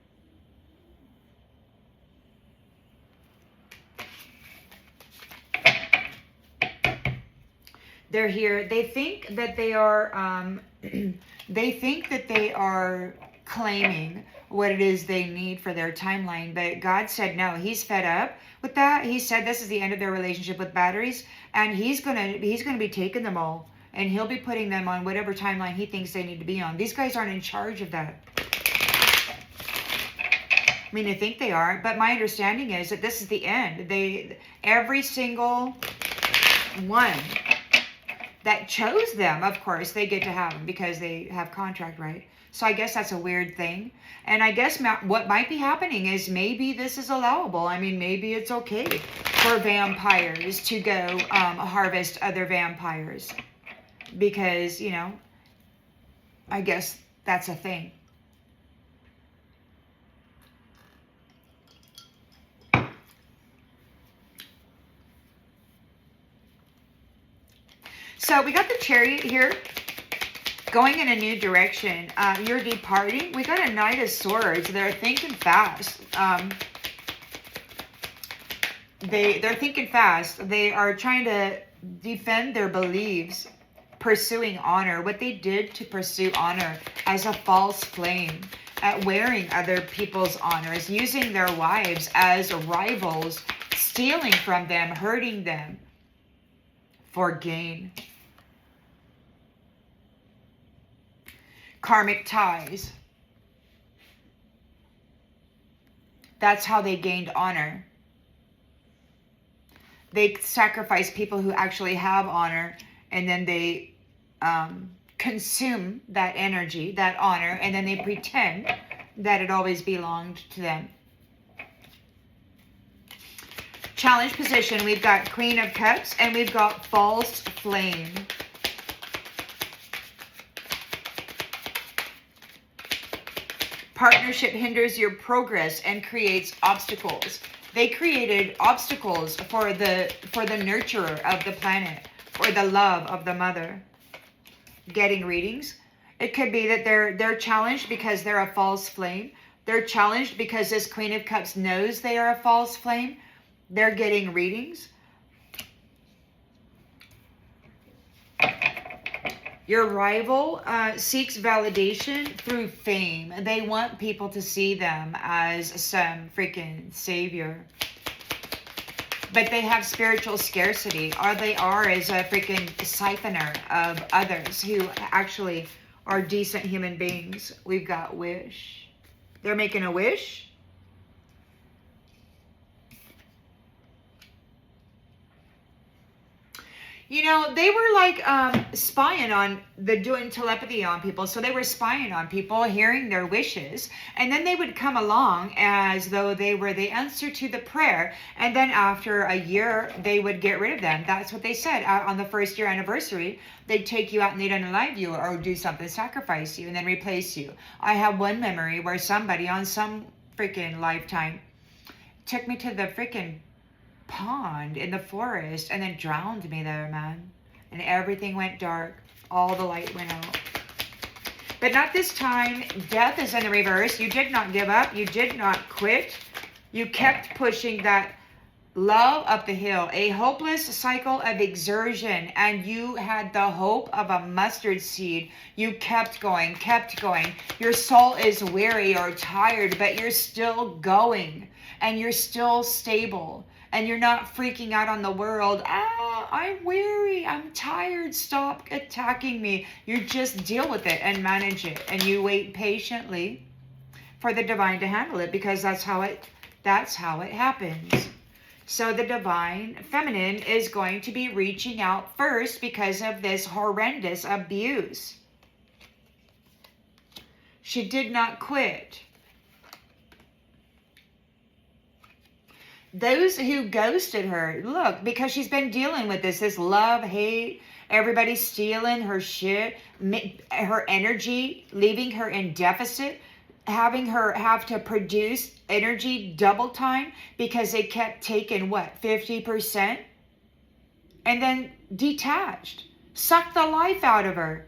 They're here. They think that they are. They think that they are claiming what it is they need for their timeline, but God said no. He's fed up with that. He said this is the end of their relationship with batteries, and He's gonna be taking them all. And He'll be putting them on whatever timeline He thinks they need to be on. These guys aren't in charge of that. I mean, I think they are, but my understanding is that this is the end. Every single one that chose them, of course, they get to have them because they have contract, right? So I guess that's a weird thing. And I guess what might be happening is maybe this is allowable. I mean, maybe it's okay for vampires to go harvest other vampires. Because, you know, I guess that's a thing. So we got the Chariot here going in a new direction. You're departing. We got a Knight of Swords. They're thinking fast. They're thinking fast. They are trying to defend their beliefs, pursuing honor. What they did to pursue honor as a false flame, at wearing other people's honors, using their wives as rivals, stealing from them, hurting them for gain. Karmic ties. That's how they gained honor. They sacrifice people who actually have honor, and then they consume that energy, that honor, and then they pretend that it always belonged to them. Challenge position, we've got Queen of Cups, and we've got False Flame. Partnership hinders your progress and creates obstacles. They created obstacles for the nurturer of the planet, or the love of the mother. Getting readings. It could be that they're challenged because they're a false flame. They're challenged because this Queen of Cups knows they are a false flame. They're getting readings. Your rival seeks validation through fame. They want people to see them as some freaking savior. But they have spiritual scarcity, or they are as a freaking siphoner of others who actually are decent human beings. We've got wish. They're making a wish. You know, they were like spying on doing telepathy on people. So they were spying on people, hearing their wishes. And then they would come along as though they were the answer to the prayer. And then after a year, they would get rid of them. That's what they said. On the first year anniversary, they'd take you out and they'd unalive you or do something, sacrifice you, and then replace you. I have one memory where somebody on some freaking lifetime took me to the freaking pond in the forest and then drowned me there, man. And everything went dark. All the light went out. But not this time. Death is in the reverse. You did not give up. You did not quit. You kept pushing that love up the hill. A hopeless cycle of exertion. And you had the hope of a mustard seed. You kept going, kept going. Your soul is weary or tired, but you're still going. And you're still stable. And you're not freaking out on the world. I'm weary. I'm tired. Stop attacking me. You just deal with it and manage it. And you wait patiently for the divine to handle it, because that's how it happens. So the divine feminine is going to be reaching out first because of this horrendous abuse. She did not quit. Those who ghosted her, look, because she's been dealing with this love, hate, everybody stealing her shit, her energy, leaving her in deficit, having her have to produce energy double time because they kept taking, 50%? And then detached, sucked the life out of her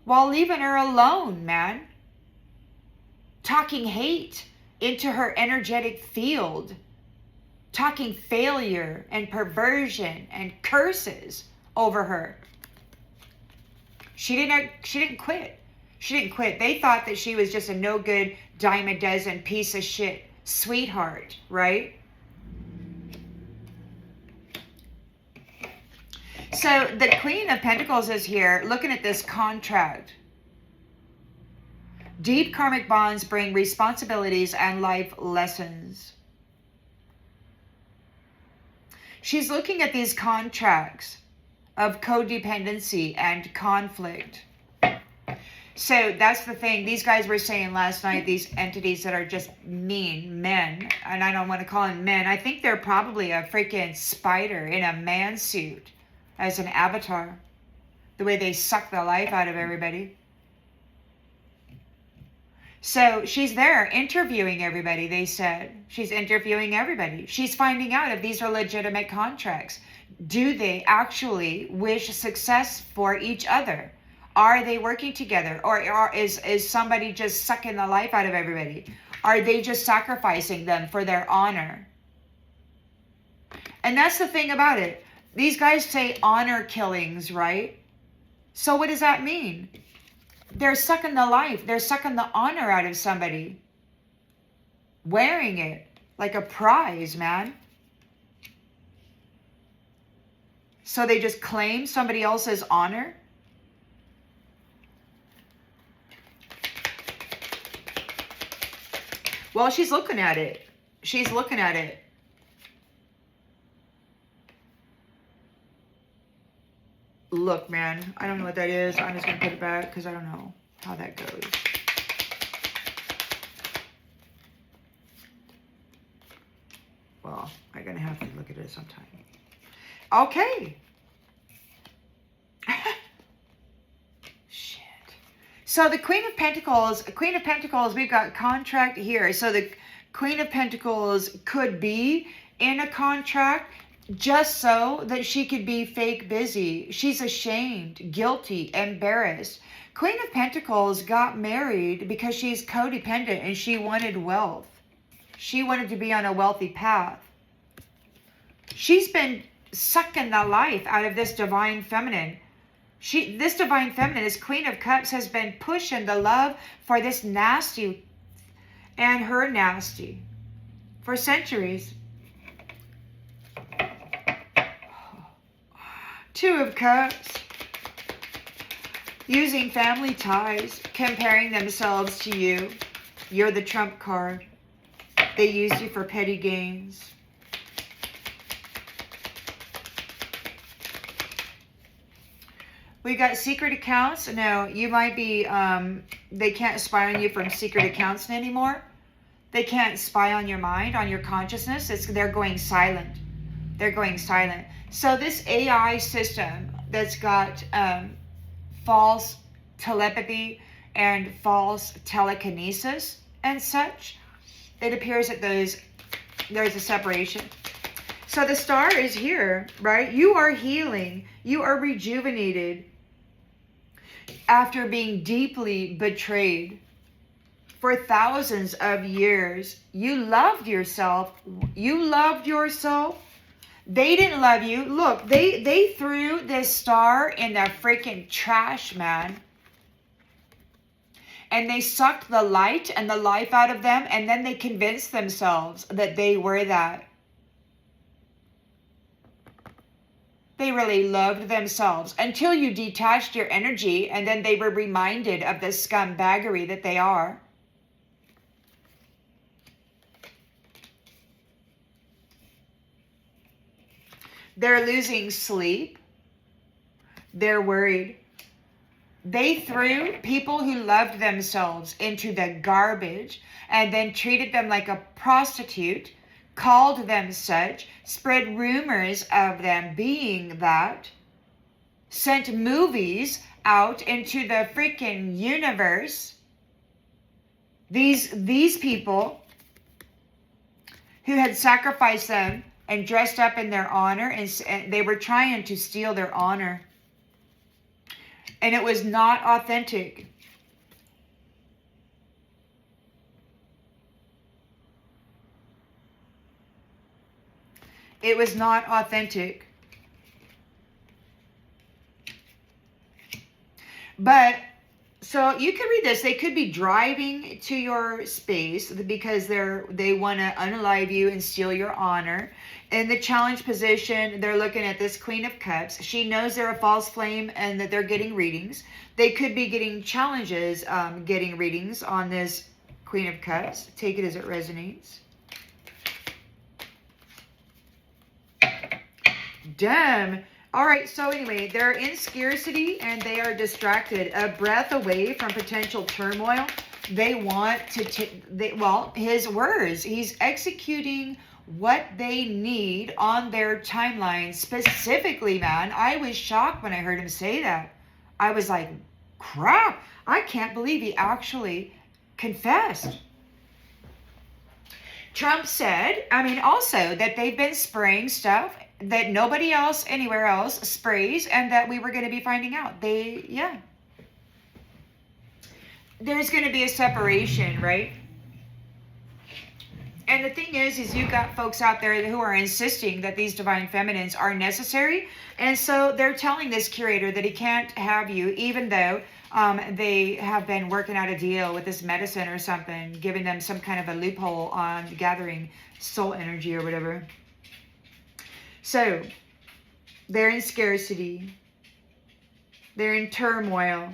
while leaving her alone, man. Talking hate into her energetic field. Talking failure and perversion and curses over her. She didn't quit. She didn't quit. They thought that she was just a no good, dime a dozen piece of shit sweetheart, right? So the Queen of Pentacles is here looking at this contract. Deep karmic bonds bring responsibilities and life lessons. She's looking at these contracts of codependency and conflict. So that's the thing. These guys were saying last night, these entities that are just mean men, and I don't want to call them men. I think they're probably a freaking spider in a man suit as an avatar. The way they suck the life out of everybody. So she's there interviewing everybody, they said. She's interviewing everybody. She's finding out if these are legitimate contracts. Do they actually wish success for each other? Are they working together? Or is somebody just sucking the life out of everybody? Are they just sacrificing them for their honor? And that's the thing about it. These guys say honor killings, right? So what does that mean? They're sucking the life. They're sucking the honor out of somebody. Wearing it like a prize, man. So they just claim somebody else's honor? Well, she's looking at it. She's looking at it. Look, man, I don't know what that is. I'm just going to put it back because I don't know how that goes. Well, I'm going to have to look at it sometime. Okay. Shit. So the Queen of Pentacles, we've got contract here. So the Queen of Pentacles could be in a contract just so that she could be fake busy. She's ashamed, guilty, embarrassed. Queen of Pentacles got married because she's codependent and she wanted wealth. She wanted to be on a wealthy path. She's been sucking the life out of this divine feminine. This divine feminine, this Queen of Cups, has been pushing the love for this nasty and her nasty for centuries. Two of Cups, using family ties, comparing themselves to you. You're the trump card. They used you for petty gains. We got secret accounts. No, you might be, they can't spy on you from secret accounts anymore. They can't spy on your mind, on your consciousness. They're going silent. They're going silent. So this AI system that's got false telepathy and false telekinesis and such, it appears that there's a separation. So the star is here, right? You are healing. You are rejuvenated after being deeply betrayed for thousands of years. You loved yourself. You loved yourself. They didn't love you. Look, they threw this star in the freaking trash, man. And they sucked the light and the life out of them, and then they convinced themselves that they were that. They really loved themselves until you detached your energy, and then they were reminded of the scumbaggery that they are. They're losing sleep. They're worried. They threw people who loved themselves into the garbage and then treated them like a prostitute, called them such, spread rumors of them being that, sent movies out into the freaking universe. These people who had sacrificed them and dressed up in their honor, and they were trying to steal their honor. And it was not authentic. It was not authentic. But, so you could read this. They could be driving to your space because they want to unalive you and steal your honor. In the challenge position, they're looking at this Queen of Cups. She knows they're a false flame and that they're getting readings. They could be getting challenges, getting readings on this Queen of Cups. Take it as it resonates. Damn. All right, so anyway, they're in scarcity and they are distracted, a breath away from potential turmoil. They want to, well, his words, he's executing what they need on their timeline specifically, man. I was shocked when I heard him say that. I was like, crap, I can't believe he actually confessed. Trump said, also that they've been spraying stuff that nobody else anywhere else sprays, and that we were going to be finding out. There's going to be a separation, right? And the thing is you got folks out there who are insisting that these divine feminines are necessary. And so they're telling this curator that he can't have you, even though they have been working out a deal with this medicine or something, giving them some kind of a loophole on gathering soul energy or whatever. So they're in scarcity. They're in turmoil.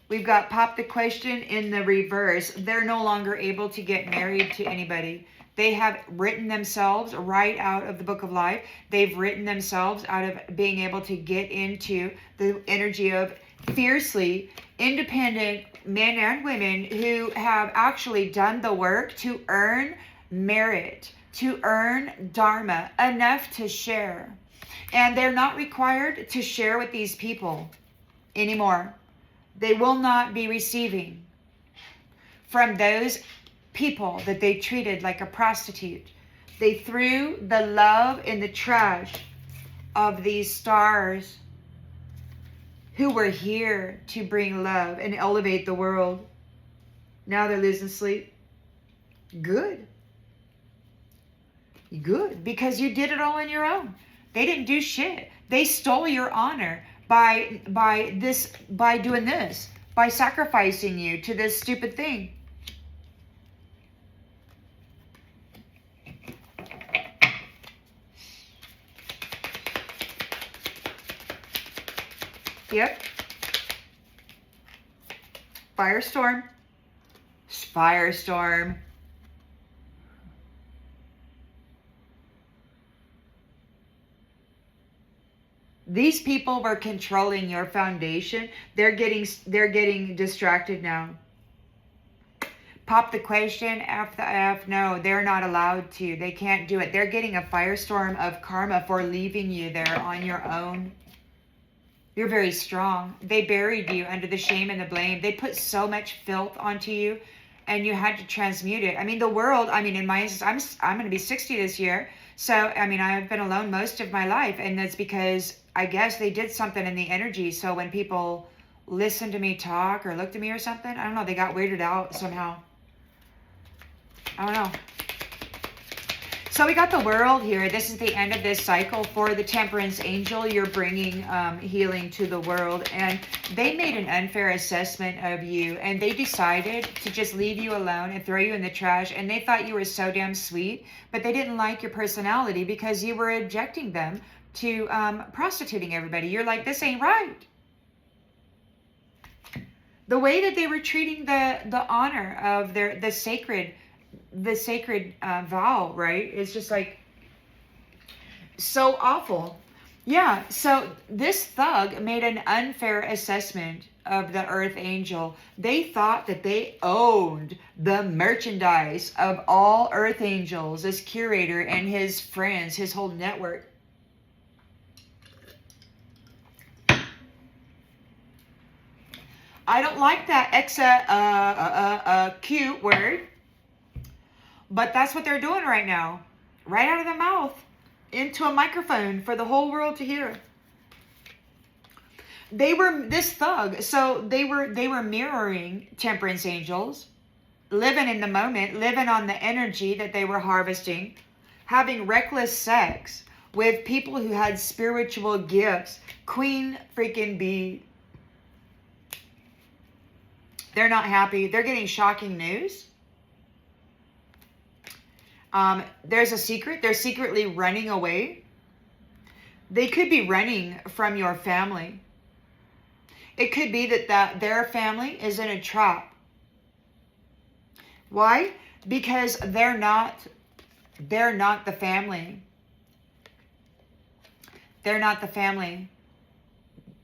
We've got pop the question in the reverse. They're no longer able to get married to anybody. They have written themselves right out of the book of life. They've written themselves out of being able to get into the energy of fiercely independent men and women who have actually done the work to earn merit, to earn dharma, enough to share. And they're not required to share with these people anymore. They will not be receiving from those people that they treated like a prostitute. They threw the love in the trash of these stars who were here to bring love and elevate the world. Now they're losing sleep. Good. Good, because you did it all on your own. They didn't do shit. They stole your honor by doing this, by sacrificing you to this stupid thing. Yep. Firestorm. Firestorm. These people were controlling your foundation. They're getting distracted now. Pop the question, F the F. No, they're not allowed to. They can't do it. They're getting a firestorm of karma for leaving you there on your own. You're very strong. They buried you under the shame and the blame. They put so much filth onto you, and you had to transmute it. I mean, the world, I mean, in my instance, I'm going to be 60 this year. So, I mean, I've been alone most of my life, and that's because I guess they did something in the energy. So when people listened to me talk or looked at me or something, I don't know, they got weirded out somehow. I don't know. So we got the world here. This is the end of this cycle for the temperance angel. You're bringing healing to the world. And they made an unfair assessment of you. And they decided to just leave you alone and throw you in the trash. And they thought you were so damn sweet. But they didn't like your personality because you were objecting them to prostituting everybody. You're like, this ain't right. The way that they were treating the honor of the sacred vow, right? It's just like so awful. Yeah, so this thug made an unfair assessment of the earth angel. They thought that they owned the merchandise of all earth angels, this curator and his friends, his whole network. I don't like that cute word. But that's what they're doing right now. Right out of the mouth. Into a microphone for the whole world to hear. They were this thug. So they were mirroring temperance angels. Living in the moment. Living on the energy that they were harvesting. Having reckless sex with people who had spiritual gifts. Queen freaking bee. They're not happy. They're getting shocking news. There's a secret. They're secretly running away. They could be running from your family. It could be that their family is in a trap. Why? Because they're not the family. They're not the family.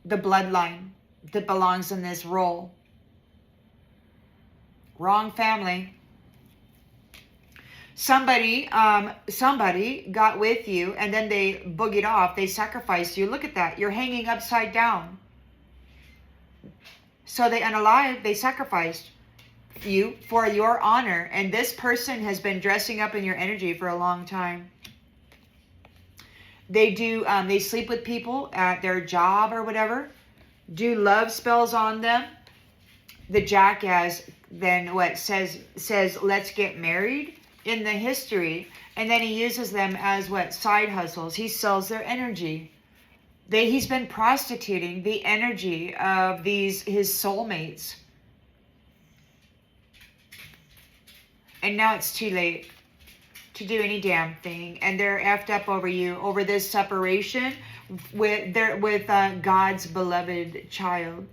The bloodline that belongs in this role. Wrong family. Somebody got with you and then they boogied off. They sacrificed you. Look at that. You're hanging upside down. So they unalived. They sacrificed you for your honor. And this person has been dressing up in your energy for a long time. They sleep with people at their job or whatever. Do love spells on them. The jackass then says let's get married in the history, and then he uses them as side hustles. He sells their energy. He's been prostituting the energy of his soulmates. And now it's too late to do any damn thing, and they're effed up over you, over this separation with God's beloved child.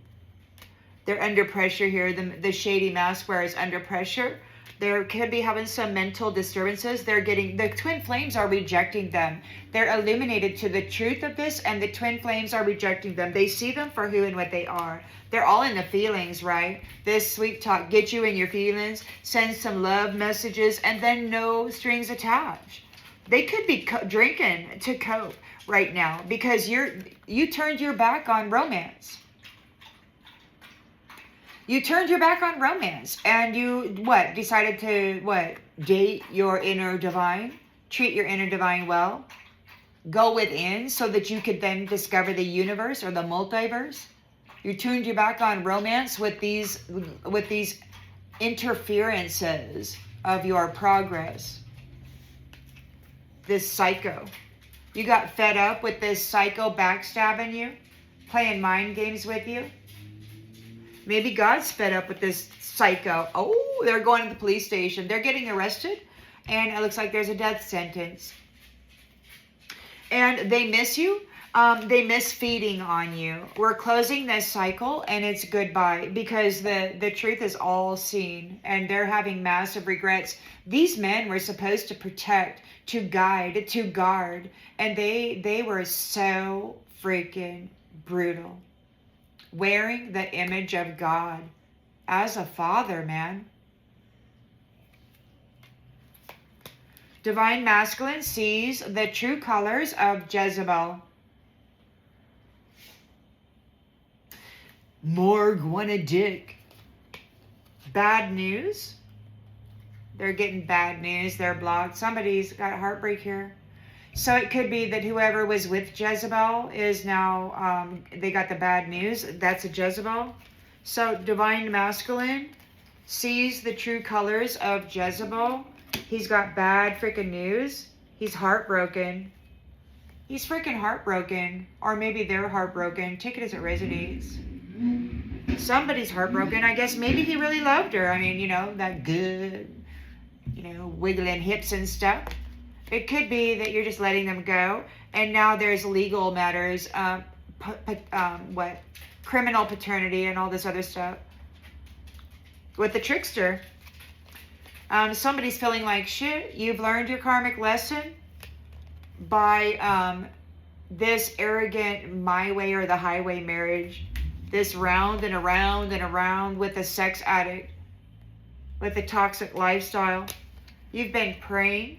They're under pressure here. The shady mask wearer is under pressure. They could be having some mental disturbances. The twin flames are rejecting them. They're illuminated to the truth of this, and the twin flames are rejecting them. They see them for who and what they are. They're all in the feelings, right? This sweet talk, get you in your feelings, send some love messages, and then no strings attached. They could be drinking to cope right now because you turned your back on romance. You turned your back on romance, and you, decided to, date your inner divine, treat your inner divine well, go within so that you could then discover the universe or the multiverse. You turned your back on romance with these interferences of your progress. This psycho. You got fed up with this psycho backstabbing you, playing mind games with you. Maybe God's fed up with this psycho. Oh, they're going to the police station. They're getting arrested. And it looks like there's a death sentence. And they miss you. They miss feeding on you. We're closing this cycle and it's goodbye. Because the truth is all seen. And they're having massive regrets. These men were supposed to protect to guide, to guard. And they were so freaking brutal. Wearing the image of God as a father, man. Divine Masculine sees the true colors of Jezebel. Morgue want a dick. Bad news. They're getting bad news. They're blocked. Somebody's got heartbreak here. So it could be that whoever was with Jezebel is now, they got the bad news. That's a Jezebel. So Divine Masculine sees the true colors of Jezebel. He's got bad freaking news. He's heartbroken. He's freaking heartbroken. Or maybe they're heartbroken. Take it as it resonates. Somebody's heartbroken. I guess maybe he really loved her. I mean, you know, that good, you know, wiggling hips and stuff. It could be that you're just letting them go. And now there's legal matters. Criminal paternity and all this other stuff. With the trickster. Somebody's feeling like shit. You've learned your karmic lesson by this arrogant my way or the highway marriage. This round and around and around with a sex addict. With a toxic lifestyle. You've been praying.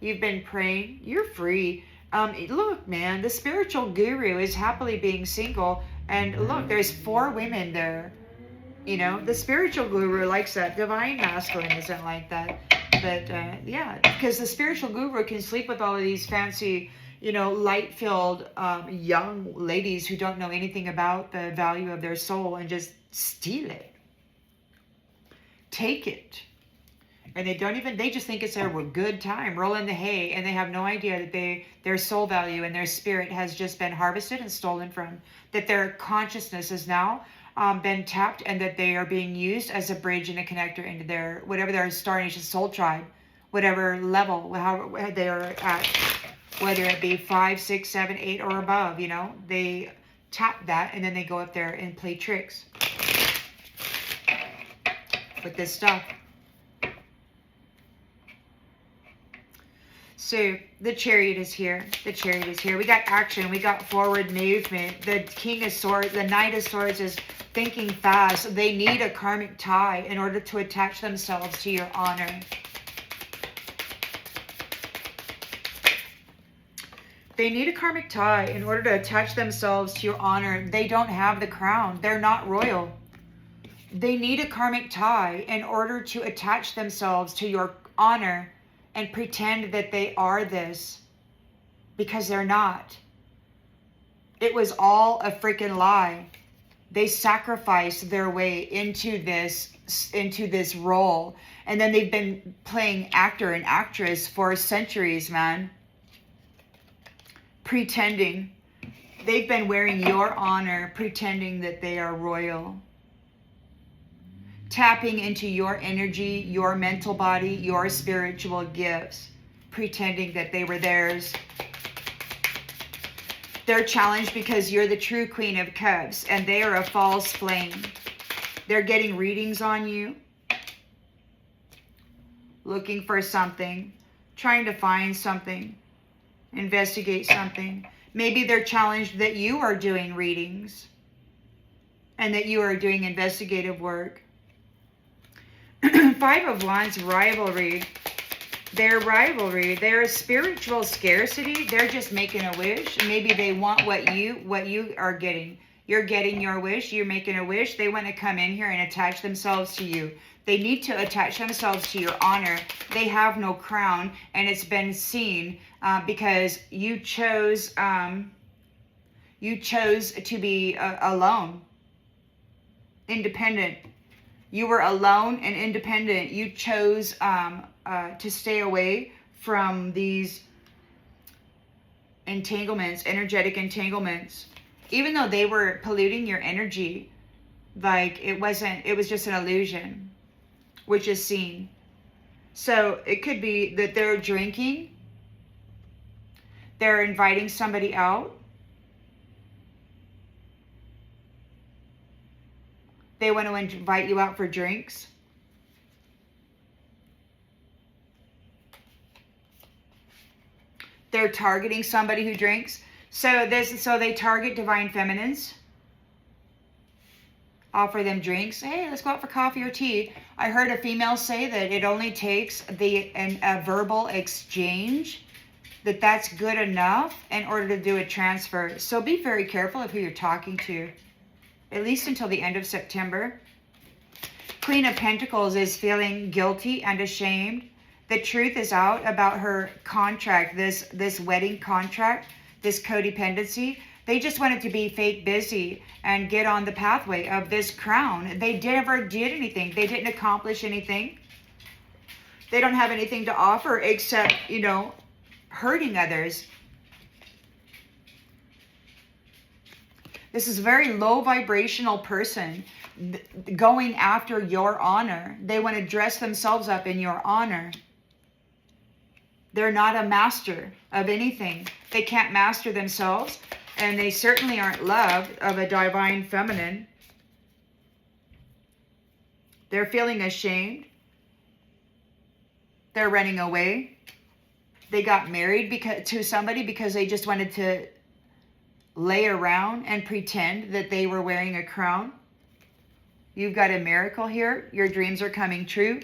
You've been praying. You're free. Look, man, the spiritual guru is happily being single. And look, there's 4 women there. You know, the spiritual guru likes that. Divine Masculine isn't like that. But, yeah, because the spiritual guru can sleep with all of these fancy, you know, light-filled young ladies who don't know anything about the value of their soul and just steal it. Take it. And they just think it's a good time, rolling the hay, and they have no idea that their soul value and their spirit has just been harvested and stolen from. That their consciousness is now been tapped, and that they are being used as a bridge and a connector into their, whatever their Star Nation soul tribe, whatever level, how they are at, whether it be 5, 6, 7, 8, or above, you know, they tap that, and then they go up there and play tricks with this stuff. So the Chariot is here. The Chariot is here. We got action. We got forward movement. The King of Swords, the Knight of Swords is thinking fast. They need a karmic tie in order to attach themselves to your honor. They need a karmic tie in order to attach themselves to your honor. They don't have the crown. They're not royal. They need a karmic tie in order to attach themselves to your honor and pretend that they are this, because they're not. It was all a freaking lie. They sacrificed their way into this role, and then they've been playing actor and actress for centuries, man. Pretending. They've been wearing your honor, pretending that they are royal. Tapping into your energy, your mental body, your spiritual gifts, pretending that they were theirs. They're challenged because you're the true Queen of Cups, and they are a false flame. They're getting readings on you, looking for something, trying to find something, investigate something. Maybe they're challenged that you are doing readings and that you are doing investigative work. 5 of Wands, rivalry. Their rivalry, their spiritual scarcity. They're just making a wish. Maybe they want what you are getting. You're getting your wish. You're making a wish. They want to come in here and attach themselves to you. They need to attach themselves to your honor. They have no crown, and it's been seen because you chose to be alone, independent. You were alone and independent. You chose to stay away from these entanglements, energetic entanglements. Even though they were polluting your energy, like it was just an illusion, which is seen. So it could be that they're drinking. They're inviting somebody out. They want to invite you out for drinks. They're targeting somebody who drinks. So they target divine feminines. Offer them drinks. Hey, let's go out for coffee or tea. I heard a female say that it only takes a verbal exchange, that's good enough in order to do a transfer. So be very careful of who you're talking to, at least until the end of September. Queen of Pentacles is feeling guilty and ashamed. The truth is out about her contract, this wedding contract, this codependency. They just wanted to be fake busy and get on the pathway of this crown. They never did anything. They didn't accomplish anything. They don't have anything to offer except, hurting others. This is a very low vibrational person going after your honor. They want to dress themselves up in your honor. They're not a master of anything. They can't master themselves, and they certainly aren't loved of a divine feminine. They're feeling ashamed. They're running away. They got married to somebody because they just wanted to lay around and pretend that they were wearing a crown. You've got a miracle here. Your dreams are coming true.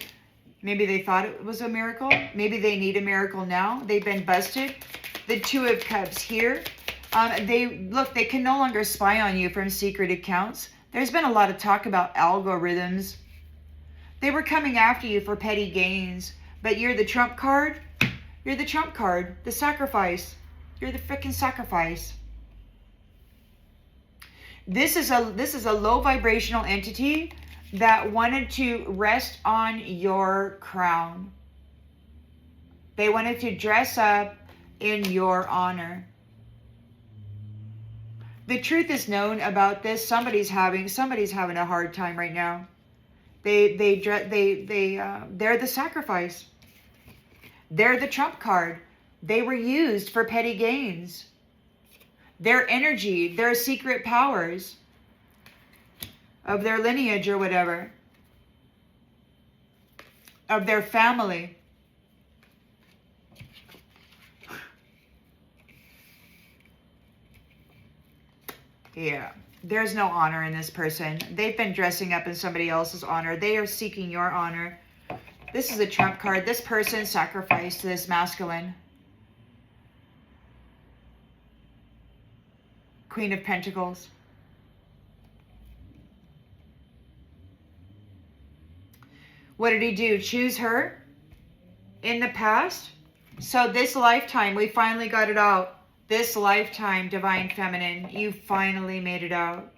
Maybe they thought it was a miracle. Maybe they need a miracle now. They've been busted. The Two of Cups here. They can no longer spy on you from secret accounts. There's been a lot of talk about algorithms. They were coming after you for petty gains, but you're the trump card. You're the trump card, the sacrifice. You're the freaking sacrifice. This is a low vibrational entity that wanted to rest on your crown. They wanted to dress up in your honor. The truth is known about this. Somebody's having a hard time right now. They're the sacrifice. They're the trump card. They were used for petty gains. Their energy, their secret powers of their lineage or whatever, of their family. Yeah, there's no honor in this person. They've been dressing up in somebody else's honor. They are seeking your honor. This is a trump card. This person sacrificed this masculine. Queen of Pentacles. What did he do? Choose her in the past? So this lifetime, we finally got it out. This lifetime, divine feminine, you finally made it out.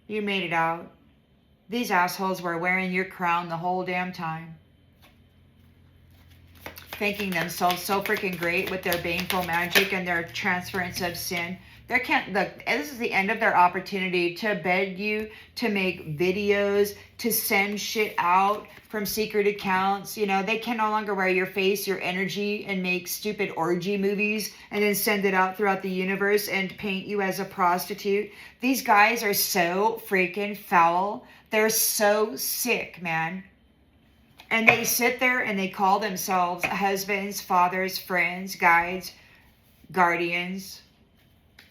You made it out. These assholes were wearing your crown the whole damn time. Thinking themselves so freaking great with their baneful magic and their transference of sin. This is the end of their opportunity to beg you to make videos, to send shit out from secret accounts. They can no longer wear your face, your energy, and make stupid orgy movies and then send it out throughout the universe and paint you as a prostitute. These guys are so freaking foul. They're so sick, man. And they sit there and they call themselves husbands, fathers, friends, guides, guardians,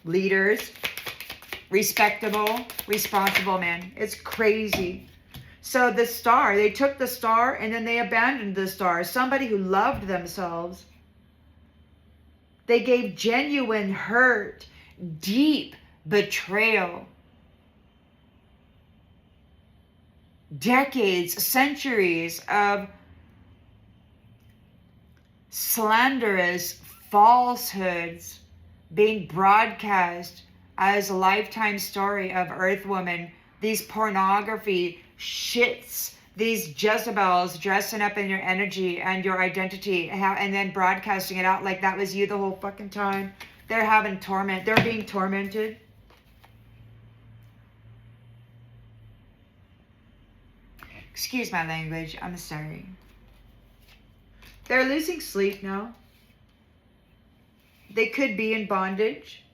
leaders, respectable, responsible, man. It's crazy. So the star, they took the star and then they abandoned the star. Somebody who loved themselves. They gave genuine hurt, deep betrayal. Decades, centuries of slanderous falsehoods being broadcast as a lifetime story of Earthwoman. These pornography shits, these Jezebels dressing up in your energy and your identity and then broadcasting it out like that was you the whole fucking time. They're having torment. They're being tormented. Excuse my language. I'm sorry. They're losing sleep now. They could be in bondage.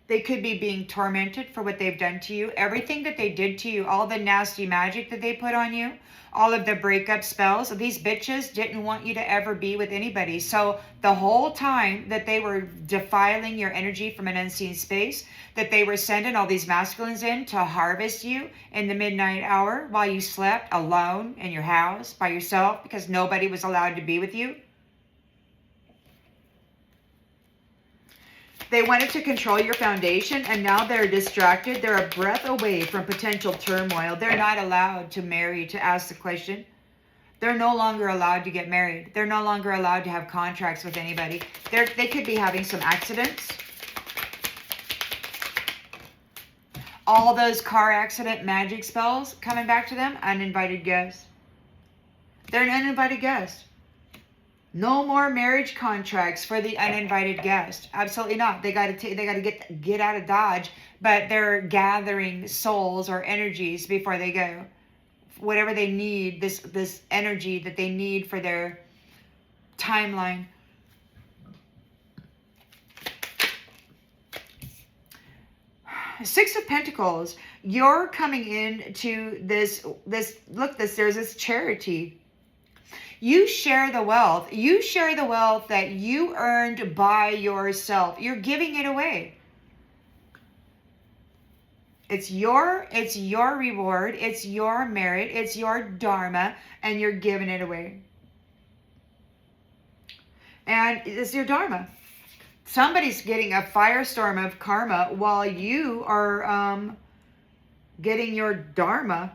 They could be being tormented for what they've done to you. Everything that they did to you, all the nasty magic that they put on you, all of the breakup spells, these bitches didn't want you to ever be with anybody. So the whole time that they were defiling your energy from an unseen space, that they were sending all these masculines in to harvest you in the midnight hour while you slept alone in your house by yourself because nobody was allowed to be with you. They wanted to control your foundation, and now they're distracted. They're a breath away from potential turmoil. They're not allowed to marry, to ask the question. They're no longer allowed to get married. They're no longer allowed to have contracts with anybody. They could be having some accidents. All those car accident magic spells coming back to them, uninvited guests. They're an uninvited guest. No more marriage contracts for the uninvited guest. Absolutely not. They got to get out of Dodge, but they're gathering souls or energies before they go. Whatever they need, this energy that they need for their timeline. Six of Pentacles. You're coming into this. Look, there's this charity. You share the wealth. You share the wealth that you earned by yourself. You're giving it away. It's your reward. It's your merit. It's your dharma, and you're giving it away. And it's your dharma. Somebody's getting a firestorm of karma while you are getting your dharma.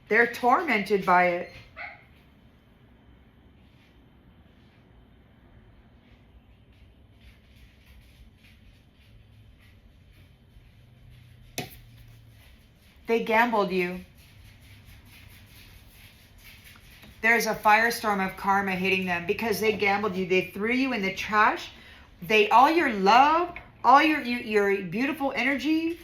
They're tormented by it. They gambled you. There's a firestorm of karma hitting them because they gambled you. They threw you in the trash. All your love, all your beautiful energy.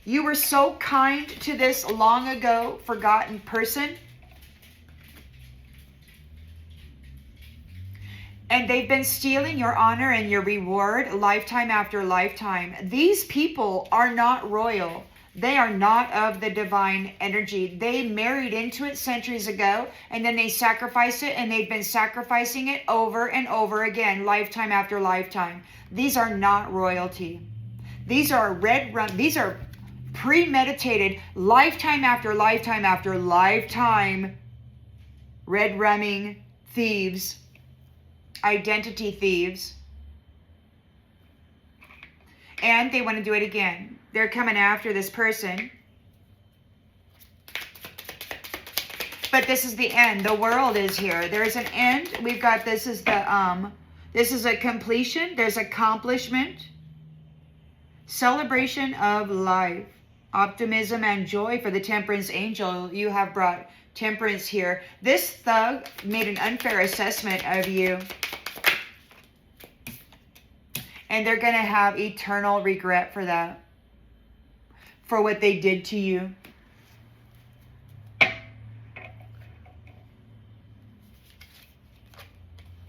You were so kind to this long ago forgotten person. And they've been stealing your honor and your reward lifetime after lifetime. These people are not royal. They are not of the divine energy. They married into it centuries ago, and then they sacrificed it, and they've been sacrificing it over and over again, lifetime after lifetime. These are not royalty. These are these are premeditated, lifetime after lifetime after lifetime, red rumming thieves, identity thieves. And they want to do it again. They're coming after this person. But this is the end. The world is here. There is an end. We've got, this is a completion. There's accomplishment. Celebration of life. Optimism and joy for the temperance angel. You have brought temperance here. This thug made an unfair assessment of you. And they're going to have eternal regret for that. For what they did to you.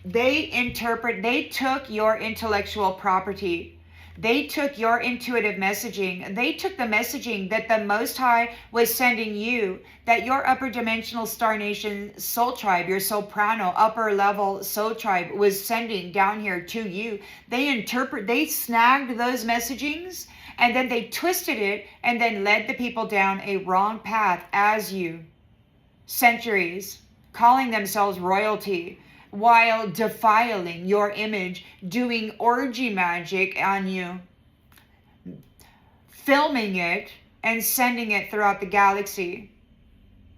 They took your intellectual property. They took your intuitive messaging. They took the messaging that the Most High was sending you, that your upper dimensional star nation soul tribe, your soprano, upper level soul tribe was sending down here to you. They snagged those messagings, and then they twisted it and then led the people down a wrong path as you. Centuries, calling themselves royalty, while defiling your image, doing orgy magic on you, filming it and sending it throughout the galaxy,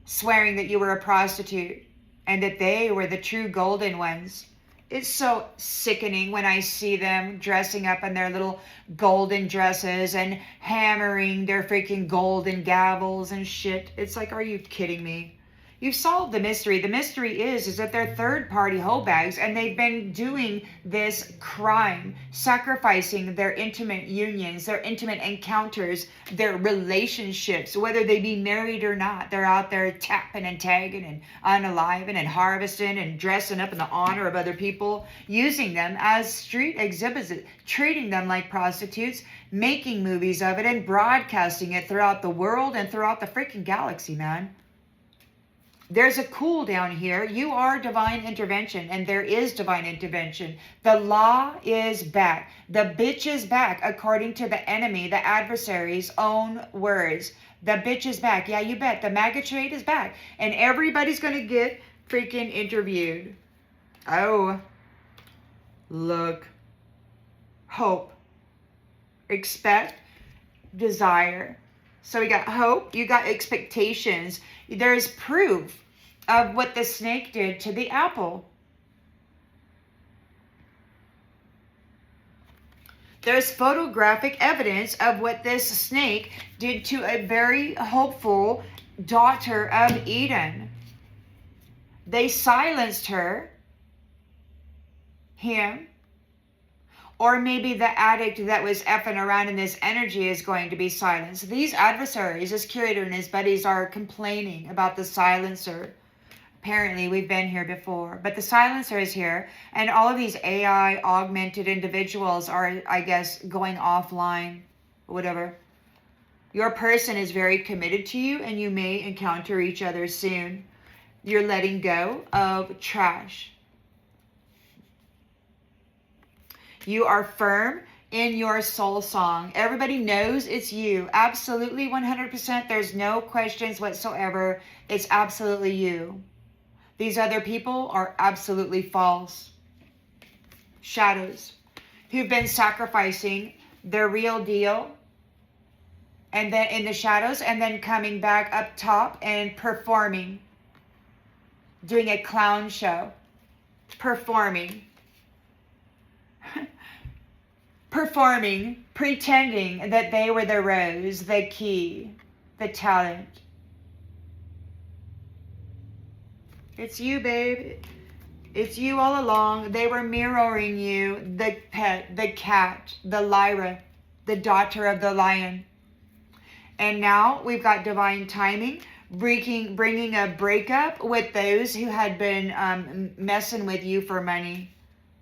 swearing that you were a prostitute and that they were the true golden ones. It's so sickening when I see them dressing up in their little golden dresses and hammering their freaking golden gavels and shit. It's like, are you kidding me? You've solved the mystery. The mystery is that they're third-party hoe bags, and they've been doing this crime, sacrificing their intimate unions, their intimate encounters, their relationships, whether they be married or not. They're out there tapping and tagging and unaliving and harvesting and dressing up in the honor of other people, using them as street exhibits, treating them like prostitutes, making movies of it and broadcasting it throughout the world and throughout the freaking galaxy, man. There's a cool down here. You are divine intervention, and there is divine intervention. The law is back. The bitch is back, according to the enemy, the adversary's own words. The bitch is back. Yeah, you bet. The MAGA trade is back, and everybody's going to get freaking interviewed. Oh, look, hope, expect, desire. So we got hope, you got expectations. There's proof of what the snake did to the apple. There's photographic evidence of what this snake did to a very hopeful daughter of Eden. They silenced her, him, or maybe the addict that was effing around in this energy is going to be silenced. These adversaries, this curator and his buddies, are complaining about the silencer. Apparently, we've been here before, but the silencer is here, and all of these AI augmented individuals are, I guess, going offline, whatever. Your person is very committed to you, and you may encounter each other soon. You're letting go of trash. You are firm in your soul song. Everybody knows it's you. Absolutely 100%. There's no questions whatsoever. It's absolutely you. These other people are absolutely false. Shadows who've been sacrificing their real deal, and then in the shadows, and then coming back up top and performing, doing a clown show, performing, pretending that they were the rose, the key, the talent. It's you, babe. It's you all along. They were mirroring you, the pet, the cat, the Lyra, the daughter of the lion. And now we've got divine timing, bringing a breakup with those who had been messing with you for money.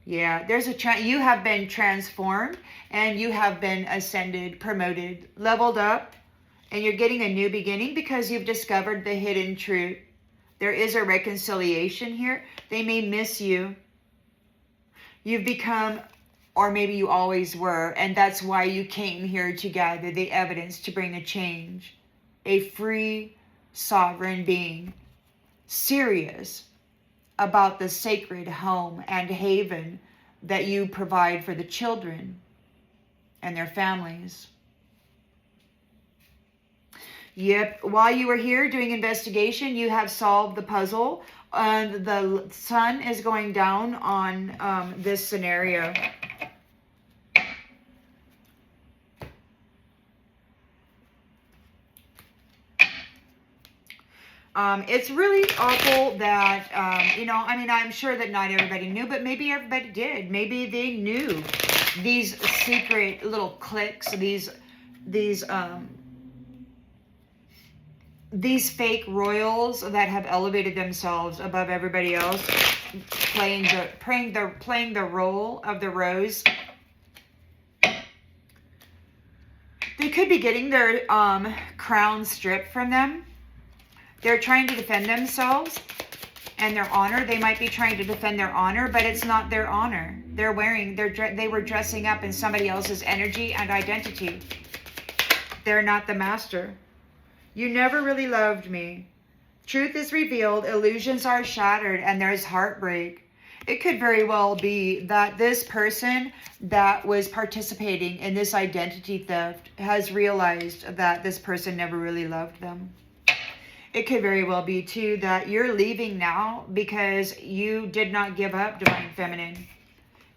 Yeah, there's you have been transformed, and you have been ascended, promoted, leveled up, and you're getting a new beginning because you've discovered the hidden truth. There is a reconciliation here. They may miss you. You've become, or maybe you always were, and that's why you came here to gather the evidence to bring a change. A free, sovereign being, serious about the sacred home and haven that you provide for the children and their families. Yep, while you were here doing investigation, you have solved the puzzle, and the sun is going down on this scenario. It's really awful that, I'm sure that not everybody knew, but maybe everybody did. Maybe they knew these secret little cliques, these fake royals that have elevated themselves above everybody else, playing the role of the rose. They could be getting their crown stripped from them. They're trying to defend themselves and their honor. They might be trying to defend their honor, but it's not their honor. They were dressing up in somebody else's energy and identity. They're not the master. You never really loved me. Truth is revealed, illusions are shattered, and there's heartbreak. It could very well be that this person that was participating in this identity theft has realized that this person never really loved them. It could very well be, too, that you're leaving now because you did not give up, Divine Feminine.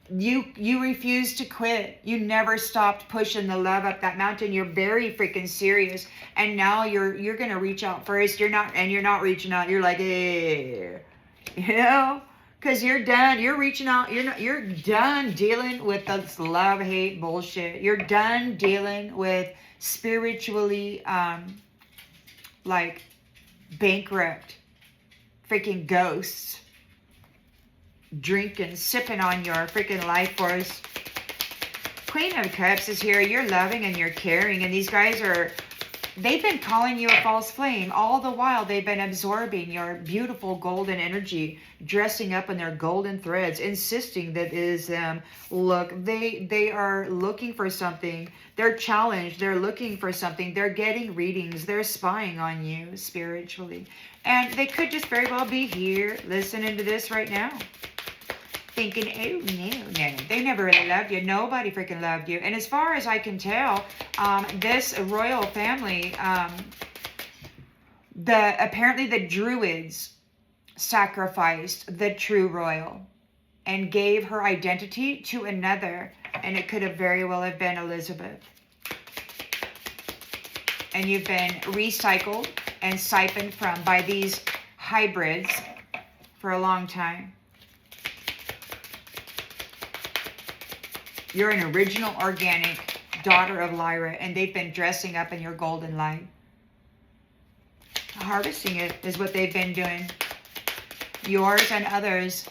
You refuse to quit. You never stopped pushing the love up that mountain. You're very freaking serious. And now you're gonna reach out first. You're not reaching out. You're like, hey, you know, because you're done. You're reaching out. You're done dealing with this love-hate bullshit. You're done dealing with spiritually like bankrupt freaking ghosts. Drinking, sipping on your freaking life force. Queen of Cups is here. You're loving and you're caring. And these guys they've been calling you a false flame. All the while, they've been absorbing your beautiful golden energy, dressing up in their golden threads, insisting that it is them. Look, they are looking for something. They're challenged. They're looking for something. They're getting readings. They're spying on you spiritually. And they could just very well be here listening to this right now. Thinking, oh, no, they never really loved you. Nobody freaking loved you. And as far as I can tell, this royal family, apparently the druids sacrificed the true royal and gave her identity to another. And it could have very well have been Elizabeth. And you've been recycled and siphoned from by these hybrids for a long time. You're an original organic daughter of Lyra, and they've been dressing up in your golden light. Harvesting it is what they've been doing. Yours and others.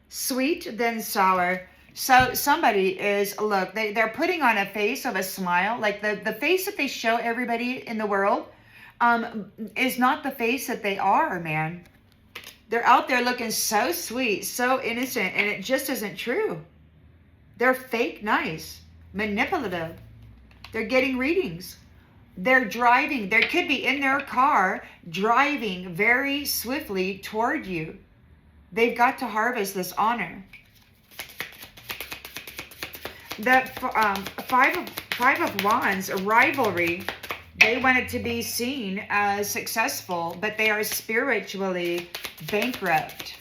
Sweet, then sour. So somebody is, look, they're putting on a face of a smile. Like the face that they show everybody in the world is not the face that they are, man. They're out there looking so sweet, so innocent, and it just isn't true. They're fake nice, manipulative. They're getting readings. They're driving. They could be in their car driving very swiftly toward you. They've got to harvest this honor. That five of Wands, rivalry. They want it to be seen as successful, but they are spiritually bankrupt.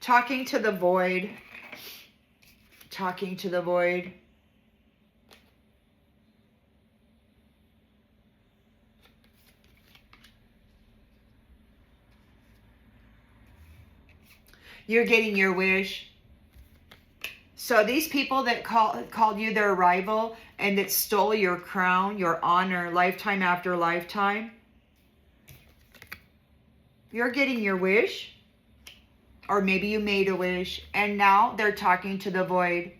Talking to the void. Talking to the void. You're getting your wish. So these people that called you their rival and that stole your crown, your honor, lifetime after lifetime, you're getting your wish. Or maybe you made a wish and now they're talking to the void.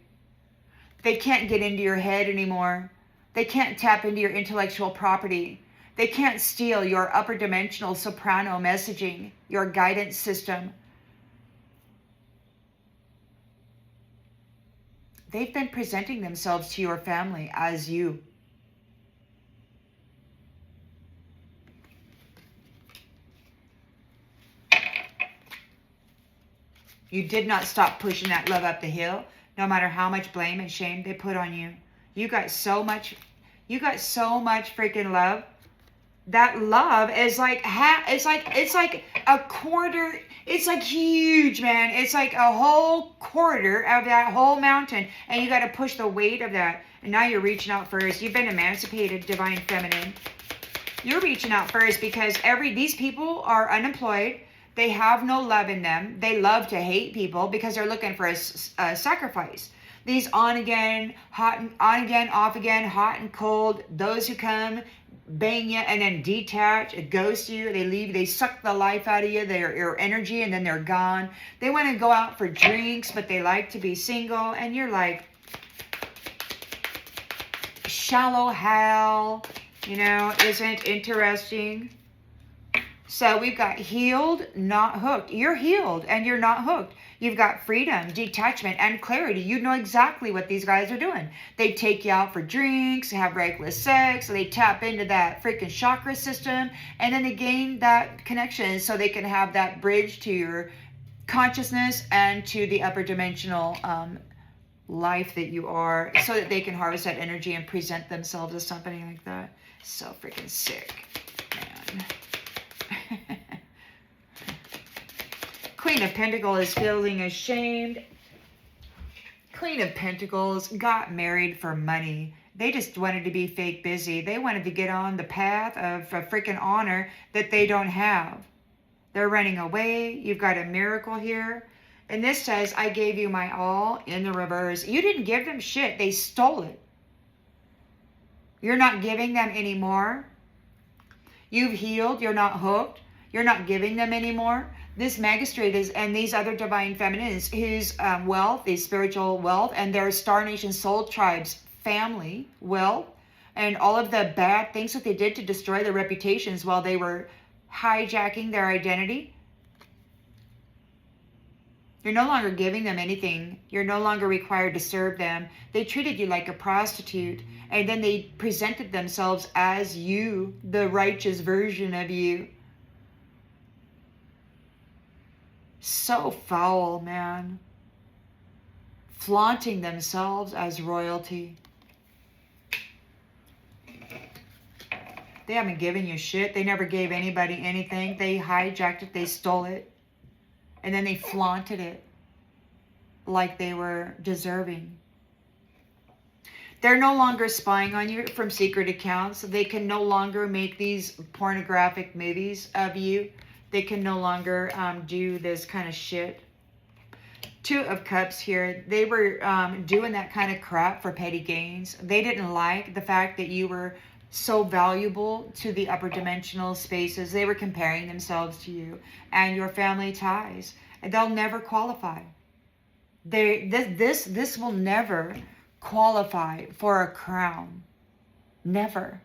They can't get into your head anymore. They can't tap into your intellectual property. They can't steal your upper dimensional soprano messaging, your guidance system. They've been presenting themselves to your family as you. You did not stop pushing that love up the hill, no matter how much blame and shame they put on you. You got so much freaking love. That love is like it's like a quarter. It's like huge, man. It's like a whole quarter of that whole mountain, and you got to push the weight of that. And now you're reaching out first. You've been emancipated, divine feminine. You're reaching out first because these people are unemployed. They have no love in them. They love to hate people because they're looking for a sacrifice. These on again, off again, hot and cold. Those who come, bang you, and then detach, ghost you. They leave. They suck the life out of you, your energy, and then they're gone. They want to go out for drinks, but they like to be single. And you're like, shallow hell, isn't interesting. So we've got healed, not hooked. You're healed and you're not hooked. You've got freedom, detachment, and clarity. You know exactly what these guys are doing. They take you out for drinks, have reckless sex, they tap into that freaking chakra system, and then they gain that connection so they can have that bridge to your consciousness and to the upper dimensional life that you are, so that they can harvest that energy and present themselves as something like that. So freaking sick, man. Queen of Pentacles is feeling ashamed. Queen of Pentacles got married for money. They just wanted to be fake busy. They wanted to get on the path of a freaking honor that they don't have. They're running away. You've got a miracle here. And this says, I gave you my all in the reverse. You didn't give them shit. They stole it. You're not giving them anymore. You've healed. You're not hooked. You're not giving them anymore. This magistrate is, and these other divine feminines, whose wealth, the spiritual wealth, and their Star Nation soul tribes family wealth, and all of the bad things that they did to destroy their reputations while they were hijacking their identity. You're no longer giving them anything. You're no longer required to serve them. They treated you like a prostitute, and then they presented themselves as you, the righteous version of you. So foul, man. Flaunting themselves as royalty. They haven't given you shit. They never gave anybody anything. They hijacked it. They stole it. And then they flaunted it like they were deserving. They're no longer spying on you from secret accounts. They can no longer make these pornographic movies of you. They can no longer do this kind of shit. Two of Cups here. They were doing that kind of crap for petty gains. They didn't like the fact that you were so valuable to the upper dimensional spaces. They were comparing themselves to you and your family ties. And they'll never qualify. This will never qualify for a crown. Never.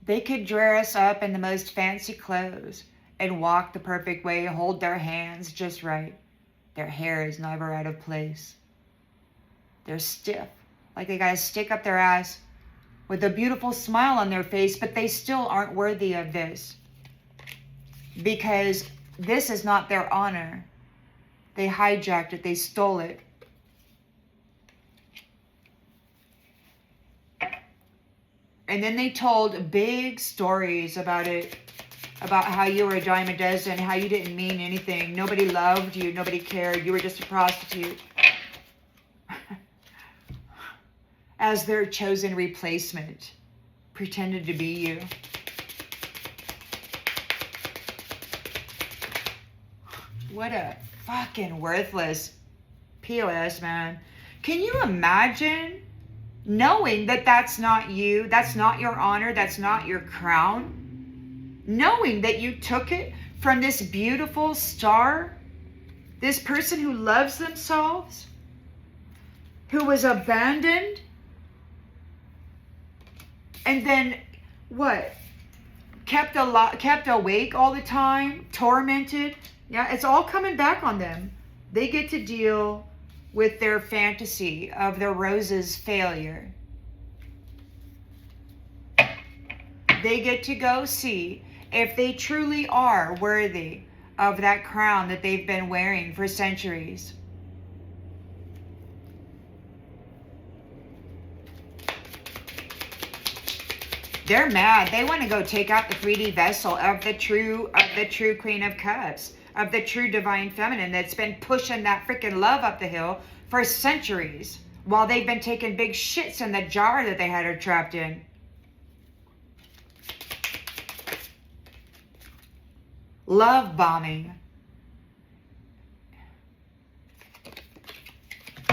They could dress up in the most fancy clothes and walk the perfect way, hold their hands just right. Their hair is never out of place. They're stiff, like they got to stick up their ass with a beautiful smile on their face, but they still aren't worthy of this because this is not their honor. They hijacked it. They stole it. And then they told big stories about it, about how you were a dime a dozen, how you didn't mean anything. Nobody loved you. Nobody cared. You were just a prostitute. As their chosen replacement, pretended to be you. What a fucking worthless POS, man. Can you imagine knowing that that's not you, that's not your honor, that's not your crown? Knowing that you took it from this beautiful star, this person who loves themselves, who was abandoned, and then what? Kept awake all the time, tormented. Yeah, it's all coming back on them. They get to deal with their fantasy of their rose's failure. They get to go see if they truly are worthy of that crown that they've been wearing for centuries. They're mad. They want to go take out the 3D vessel of the true Queen of Cups, of the true divine feminine that's been pushing that freaking love up the hill for centuries while they've been taking big shits in the jar that they had her trapped in. Love bombing.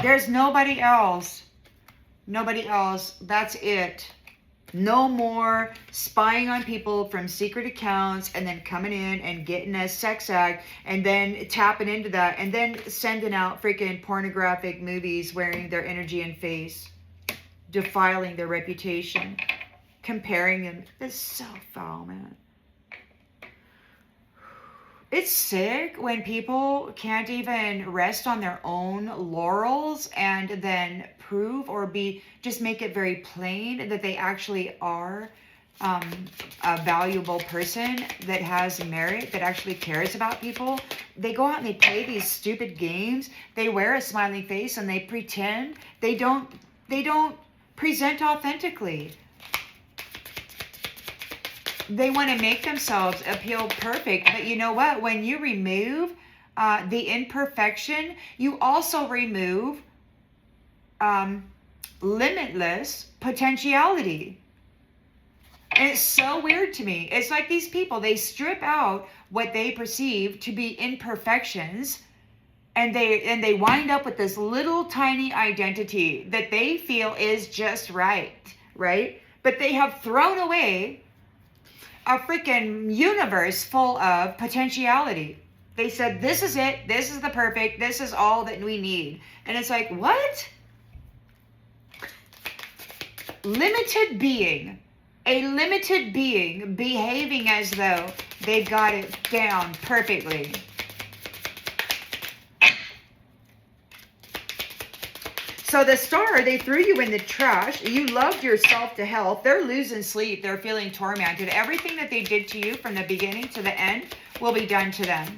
There's nobody else. Nobody else. That's it. No more spying on people from secret accounts and then coming in and getting a sex act and then tapping into that and then sending out freaking pornographic movies wearing their energy and face, defiling their reputation, comparing them. It's so foul, man. It's sick when people can't even rest on their own laurels and then prove or just make it very plain that they actually are a valuable person that has merit, that actually cares about people. They go out and they play these stupid games. They wear a smiling face and they pretend. They don't present authentically. They want to make themselves appeal perfect. But you know what? When you remove the imperfection, you also remove limitless potentiality. And it's so weird to me. It's like these people, they strip out what they perceive to be imperfections, and they wind up with this little tiny identity that they feel is just right? But they have thrown away a freaking universe full of potentiality. They said, this is it, this is the perfect, this is all that we need. And it's like, what? Limited being. A limited being behaving as though they got it down perfectly. So the star, they threw you in the trash. You loved yourself to health. They're losing sleep. They're feeling tormented. Everything that they did to you from the beginning to the end will be done to them.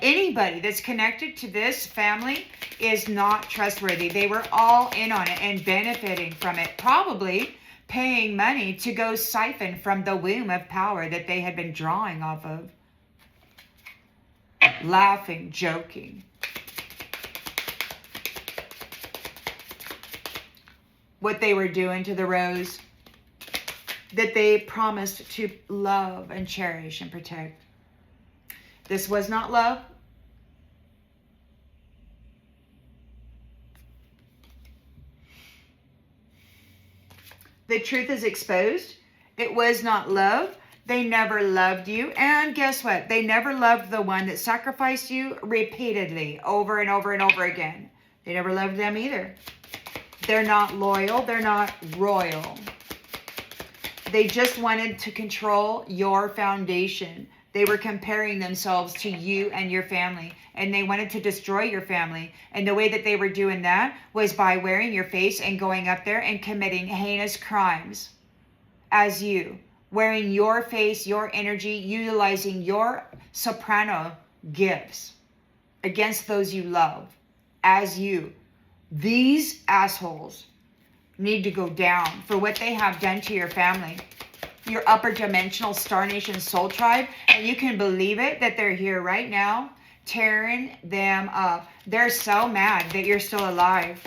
Anybody that's connected to this family is not trustworthy. They were all in on it and benefiting from it. Probably paying money to go siphon from the womb of power that they had been drawing off of. Laughing, joking. What they were doing to the rose that they promised to love and cherish and protect. This was not love. The truth is exposed. It was not love. They never loved you. And guess what? They never loved the one that sacrificed you repeatedly over and over and over again. They never loved them either. They're not loyal. They're not royal. They just wanted to control your foundation. They were comparing themselves to you and your family, and they wanted to destroy your family. And the way that they were doing that was by wearing your face and going up there and committing heinous crimes as you, wearing your face, your energy, utilizing your soprano gifts against those you love as you. These assholes need to go down for what they have done to your family. Your upper dimensional Star Nation soul tribe, and you can believe it that they're here right now tearing them up. They're so mad that you're still alive.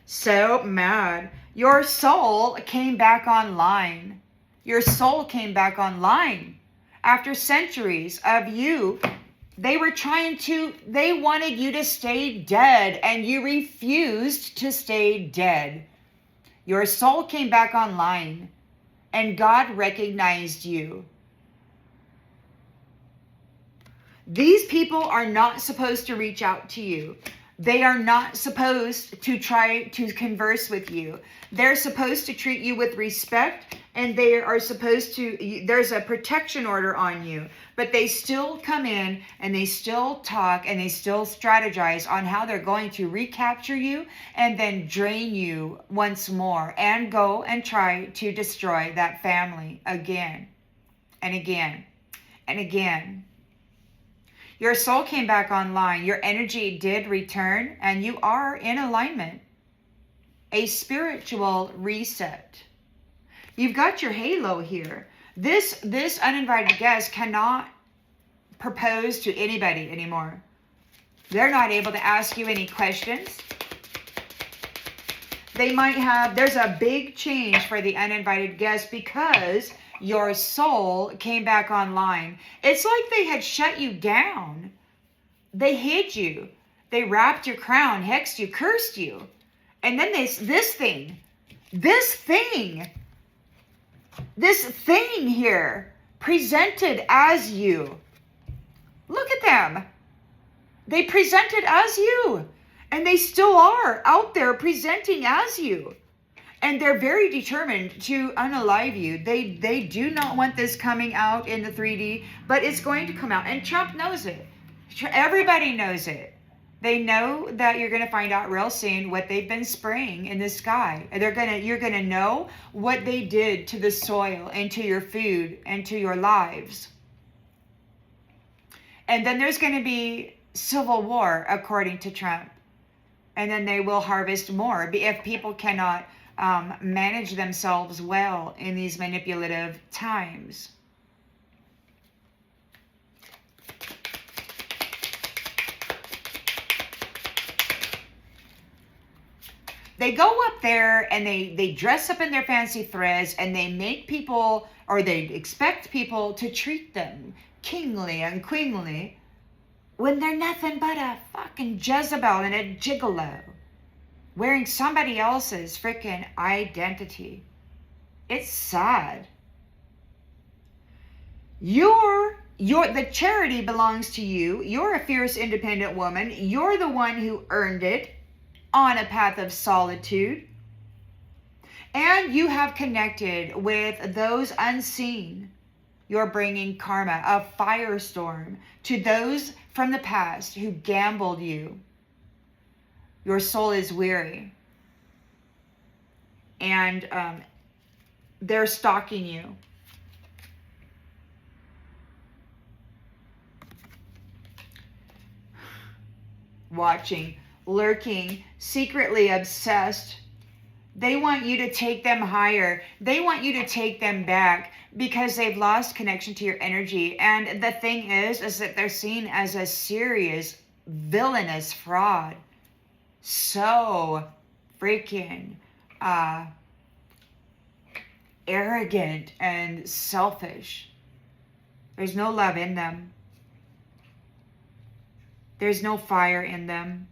So mad. Your soul came back online. Your soul came back online. After centuries of you, they wanted you to stay dead, and you refused to stay dead. Your soul came back online, and God recognized you. These people are not supposed to reach out to you. They are not supposed to try to converse with you. They're supposed to treat you with respect, and they are supposed to, there's a protection order on you. But they still come in and they still talk and they still strategize on how they're going to recapture you and then drain you once more and go and try to destroy that family again and again and again. Your soul came back online. Your energy did return, and you are in alignment. A spiritual reset. You've got your halo here. This uninvited guest cannot propose to anybody anymore. They're not able to ask you any questions. They might have, there's a big change for the uninvited guest because your soul came back online. It's like they had shut you down. They hid you. They wrapped your crown, hexed you, cursed you. And then this thing here presented as you. Look at them. They presented as you. And they still are out there presenting as you. And they're very determined to unalive you. They do not want this coming out in the 3D, but it's going to come out. And Trump knows it. Everybody knows it. They know that you're going to find out real soon what they've been spraying in the sky. You're going to know what they did to the soil and to your food and to your lives. And then there's going to be civil war, according to Trump. And then they will harvest more if people cannot manage themselves well in these manipulative times. They go up there and they dress up in their fancy threads, and they make people, or they expect people to treat them kingly and queenly, when they're nothing but a fucking Jezebel and a gigolo wearing somebody else's freaking identity. It's sad. The charity belongs to you. You're a fierce, independent woman. You're the one who earned it on a path of solitude. And you have connected with those unseen. You're bringing karma, a firestorm, to those from the past who gambled you. Your soul is weary. And they're stalking you. Watching, lurking, secretly obsessed. They want you to take them higher. They want you to take them back because they've lost connection to your energy. And the thing is that they're seen as a serious, villainous fraud. So freaking arrogant and selfish. There's no love in them. There's no fire in them.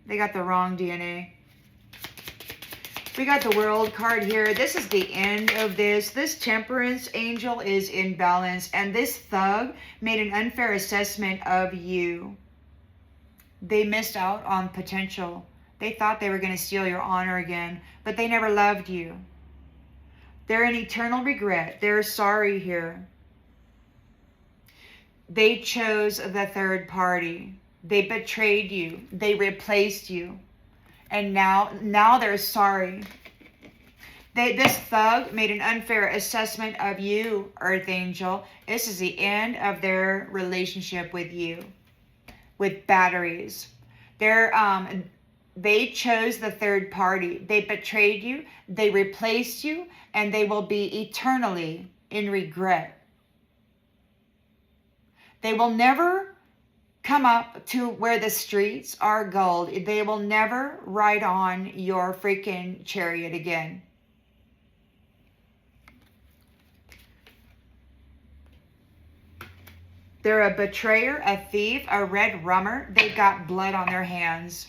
They got the wrong DNA. We got the World card here. This is the end of this. This Temperance angel is in balance, and this thug made an unfair assessment of you. They missed out on potential. They thought they were going to steal your honor again, but they never loved you. They're in eternal regret. They're sorry here. They chose the third party. They betrayed you. They replaced you. And now they're sorry. This thug made an unfair assessment of you, Earth Angel. This is the end of their relationship with you. With batteries. They chose the third party. They betrayed you. They replaced you. And they will be eternally in regret. They will never come up to where the streets are gold. They will never ride on your freaking chariot again. They're a betrayer, a thief, a red rummer. They've got blood on their hands.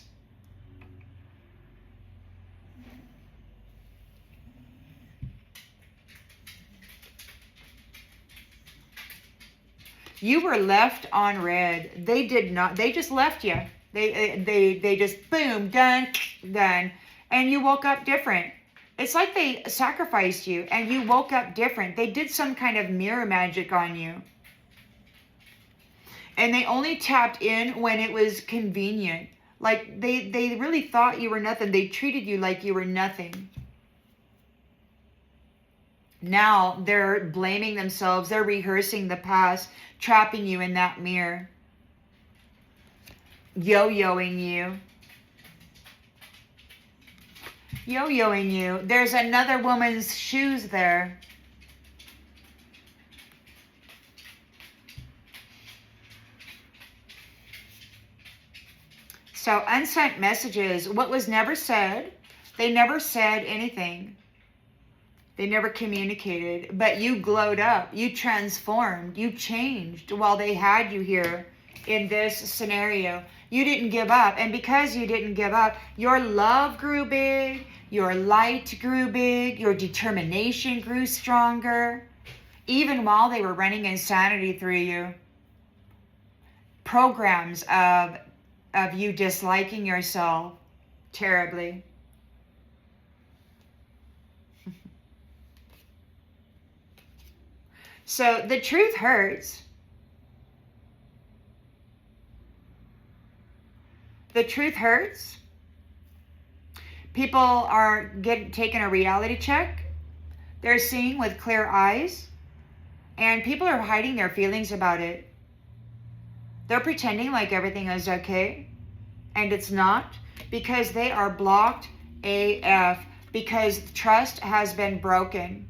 You were left on red. They did not. They just left you. They just boom, done. And you woke up different. It's like they sacrificed you and you woke up different. They did some kind of mirror magic on you. And they only tapped in when it was convenient. Like they really thought you were nothing. They treated you like you were nothing. Now they're blaming themselves. They're rehearsing the past, trapping you in that mirror. Yo-yoing you. Yo-yoing you. There's another woman's shoes there. So unsent messages, what was never said. They never said anything. They never communicated, but you glowed up, you transformed, you changed while they had you here in this scenario. You didn't give up, and because you didn't give up, your love grew big, your light grew big, your determination grew stronger, even while they were running insanity through you. Programs of you disliking yourself terribly. So the truth hurts. The truth hurts. People are taking a reality check. They're seeing with clear eyes. And people are hiding their feelings about it. They're pretending like everything is okay. And it's not. Because they are blocked AF, because trust has been broken.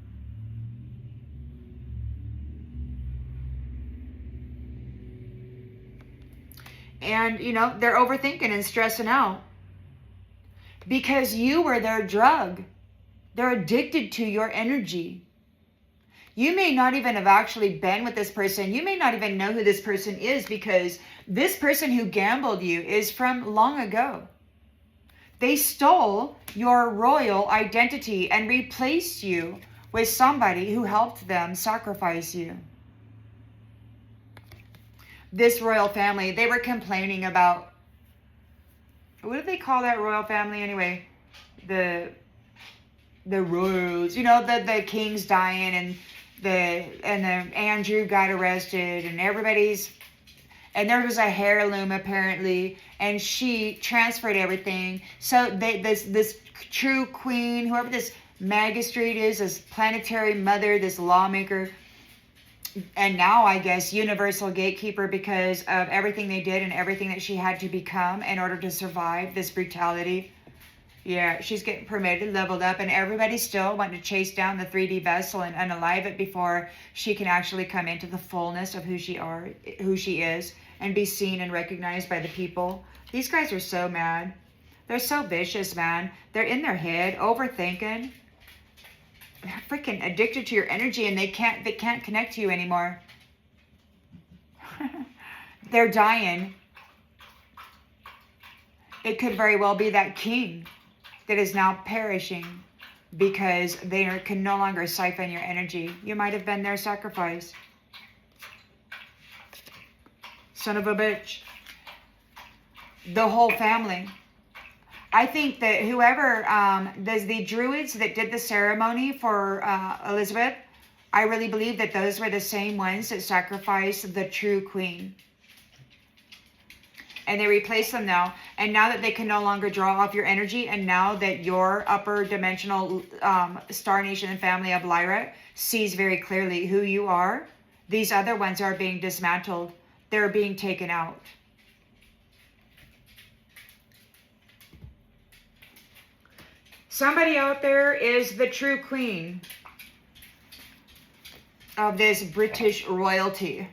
And, you know, they're overthinking and stressing out because you were their drug. They're addicted to your energy. You may not even have actually been with this person. You may not even know who this person is, because this person who gambled you is from long ago. They stole your royal identity and replaced you with somebody who helped them sacrifice you. This royal family, they were complaining about, what do they call that royal family anyway? The royals, you know, the king's dying, and the Andrew got arrested, and and there was a heirloom apparently, and she transferred everything. So this true queen, whoever this magistrate is, this planetary mother, this lawmaker, and now I guess universal gatekeeper, because of everything they did and everything that she had to become in order to survive this brutality. Yeah, she's getting promoted, leveled up, and everybody still wanting to chase down the 3D vessel and unalive it before she can actually come into the fullness of who she is, and be seen and recognized by the people. These guys are so mad. They're so vicious, man. They're in their head, overthinking. They're freaking addicted to your energy, and they can't connect to you anymore. They're dying. It could very well be that king that is now perishing because they can no longer siphon your energy. You might have been their sacrifice. Son of a bitch. The whole family. I think that whoever, the druids that did the ceremony for Elizabeth, I really believe that those were the same ones that sacrificed the true queen. And they replace them now. And now that they can no longer draw off your energy, and now that your upper dimensional star nation and family of Lyra sees very clearly who you are, these other ones are being dismantled. They're being taken out. Somebody out there is the true queen of this British royalty,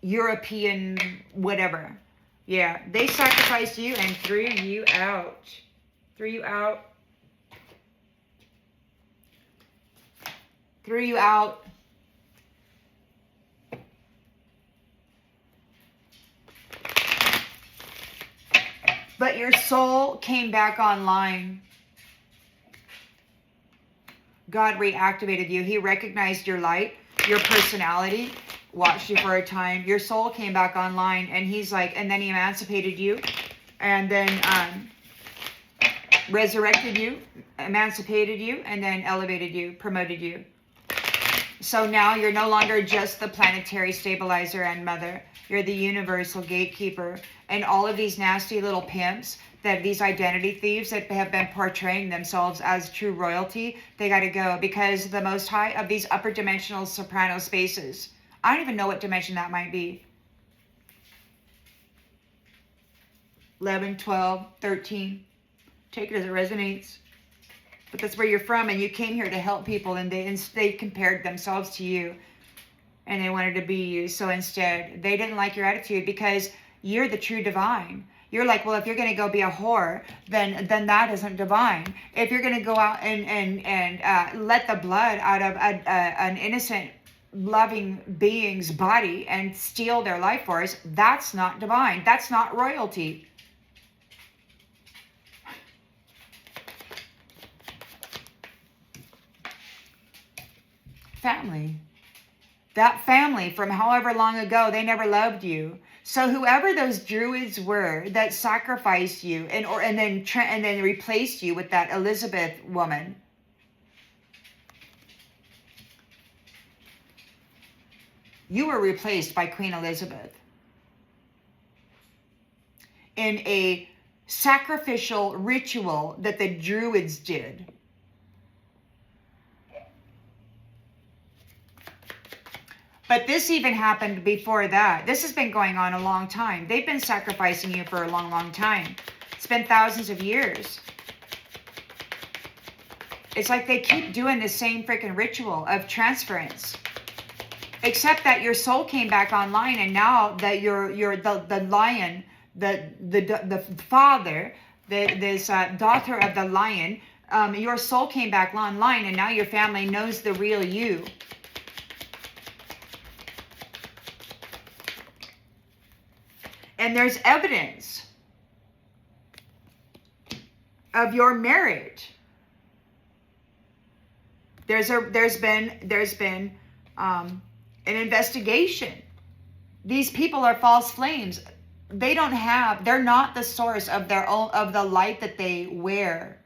European whatever. Yeah, they sacrificed you and threw you out. Threw you out. Threw you out. But your soul came back online. God reactivated you. He recognized your light, your personality, watched you for a time. Your soul came back online, and he's like, and then he emancipated you, and then resurrected you, emancipated you, and then elevated you, promoted you. So now you're no longer just the planetary stabilizer and mother. You're the universal gatekeeper. And all of these nasty little pimps, that these identity thieves that have been portraying themselves as true royalty, they got to go, because the Most High of these upper dimensional soprano spaces, I don't even know what dimension that might be. 11, 12, 13. Take it as it resonates. But that's where you're from, and you came here to help people, and they compared themselves to you, and they wanted to be you. So instead, they didn't like your attitude, because you're the true divine. You're like, well, if you're going to go be a whore, then that isn't divine. If you're going to go out and let the blood out of an innocent, loving being's body and steal their life force, that's not divine. That's not royalty. Family. That family from however long ago, they never loved you. So whoever those druids were that sacrificed you and then replaced you with that Elizabeth woman, you were replaced by Queen Elizabeth in a sacrificial ritual that the druids did. But this even happened before that. This has been going on a long time. They've been sacrificing you for a long, long time. It's been thousands of years. It's like they keep doing the same freaking ritual of transference. Except that your soul came back online, and now that you're the lion, the father, this daughter of the lion, your soul came back online, and now your family knows the real you. And there's evidence of your marriage. There's been an investigation. These people are false flames. They're not the source of their own, of the light that they wear.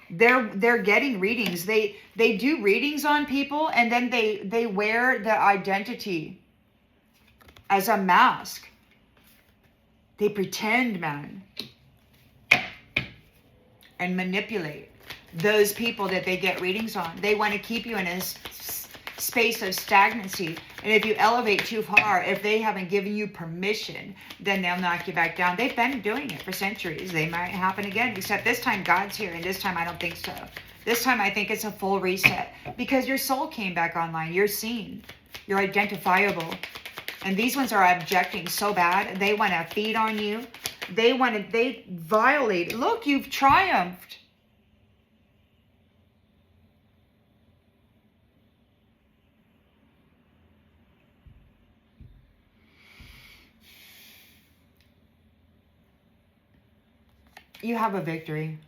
They're getting readings. They do readings on people, and then they wear the identity as a mask. They pretend, man, and manipulate those people that they get readings on. They want to keep you in a space of stagnancy. And if you elevate too far, if they haven't given you permission, then they'll knock you back down. They've been doing it for centuries. They might happen again, except this time God's here, and this time I don't think so. This time I think it's a full reset, because your soul came back online. You're seen. You're identifiable. And these ones are objecting so bad. They want to feed on you. They violate. Look, you've triumphed. You have a victory.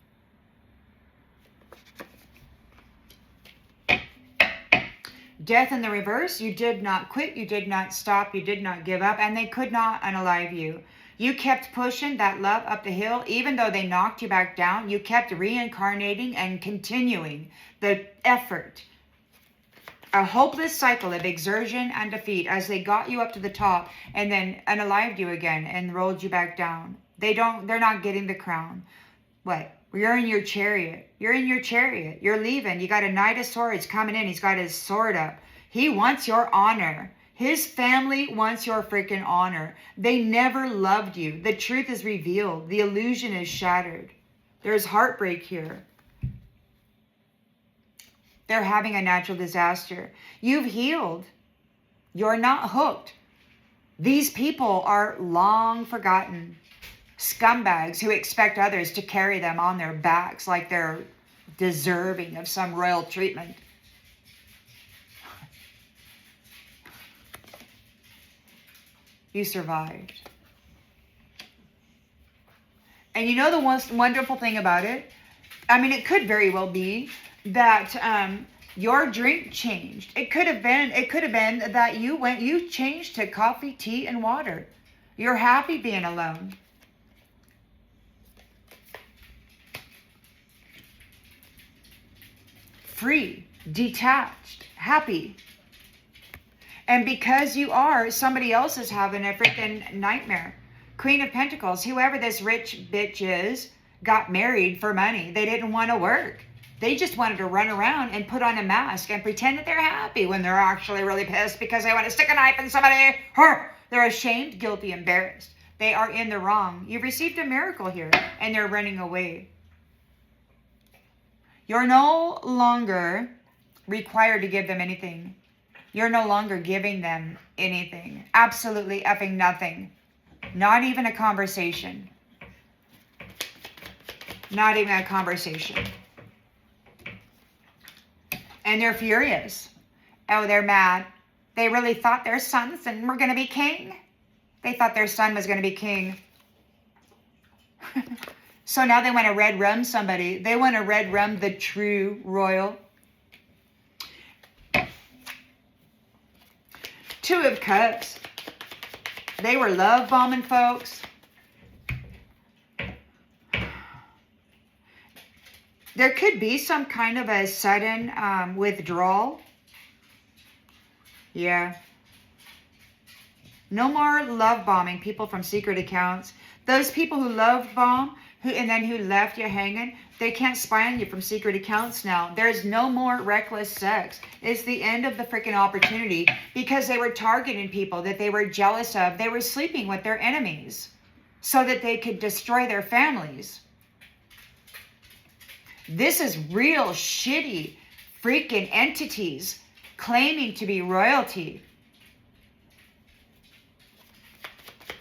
Death in the reverse. You did not quit. You did not stop. You did not give up. And they could not unalive you. You kept pushing that love up the hill. Even though they knocked you back down, you kept reincarnating and continuing the effort. A hopeless cycle of exertion and defeat as they got you up to the top and then unalived you again and rolled you back down. They're not getting the crown. What? You're in your chariot. You're in your chariot. You're leaving. You got a Knight of Swords coming in. He's got his sword up. He wants your honor. His family wants your freaking honor. They never loved you. The truth is revealed. The illusion is shattered. There's heartbreak here. They're having a natural disaster. You've healed. You're not hooked. These people are long forgotten. Scumbags who expect others to carry them on their backs like they're deserving of some royal treatment. You survived. And you know the most wonderful thing about it? I mean, it could very well be that your drink changed. It could have been that you changed to coffee, tea, and water. You're happy being alone. Free, detached, happy. And because you are, somebody else is having a freaking nightmare. Queen of Pentacles, whoever this rich bitch is, got married for money. They didn't want to work. They just wanted to run around and put on a mask and pretend that they're happy when they're actually really pissed because they want to stick a knife in somebody. They're ashamed, guilty, embarrassed. They are in the wrong. You've received a miracle here, and they're running away. You're no longer required to give them anything. You're no longer giving them anything. Absolutely effing nothing. Not even a conversation. Not even a conversation. And they're furious. Oh, they're mad. They really thought their sons were going to be king. They thought their son was going to be king. So now they want to red rum somebody. They want to red rum the true royal. Two of Cups. They were love bombing folks. There could be some kind of a sudden withdrawal. Yeah. No more love bombing people from secret accounts. Those people who love bomb, and then who left you hanging, they can't spy on you from secret accounts now. There's no more reckless sex. It's the end of the freaking opportunity because they were targeting people that they were jealous of. They were sleeping with their enemies. so that they could destroy their families. This is real shitty freaking entities claiming to be royalty.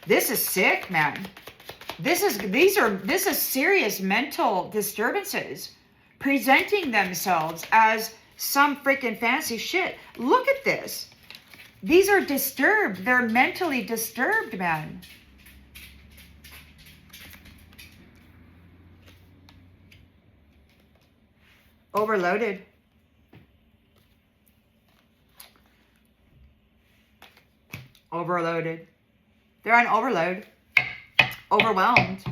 This is sick, man. This is serious mental disturbances presenting themselves as some freaking fancy shit. Look at this. These are disturbed. They're mentally disturbed, man. Overloaded. Overloaded. They're on overload. Overwhelmed.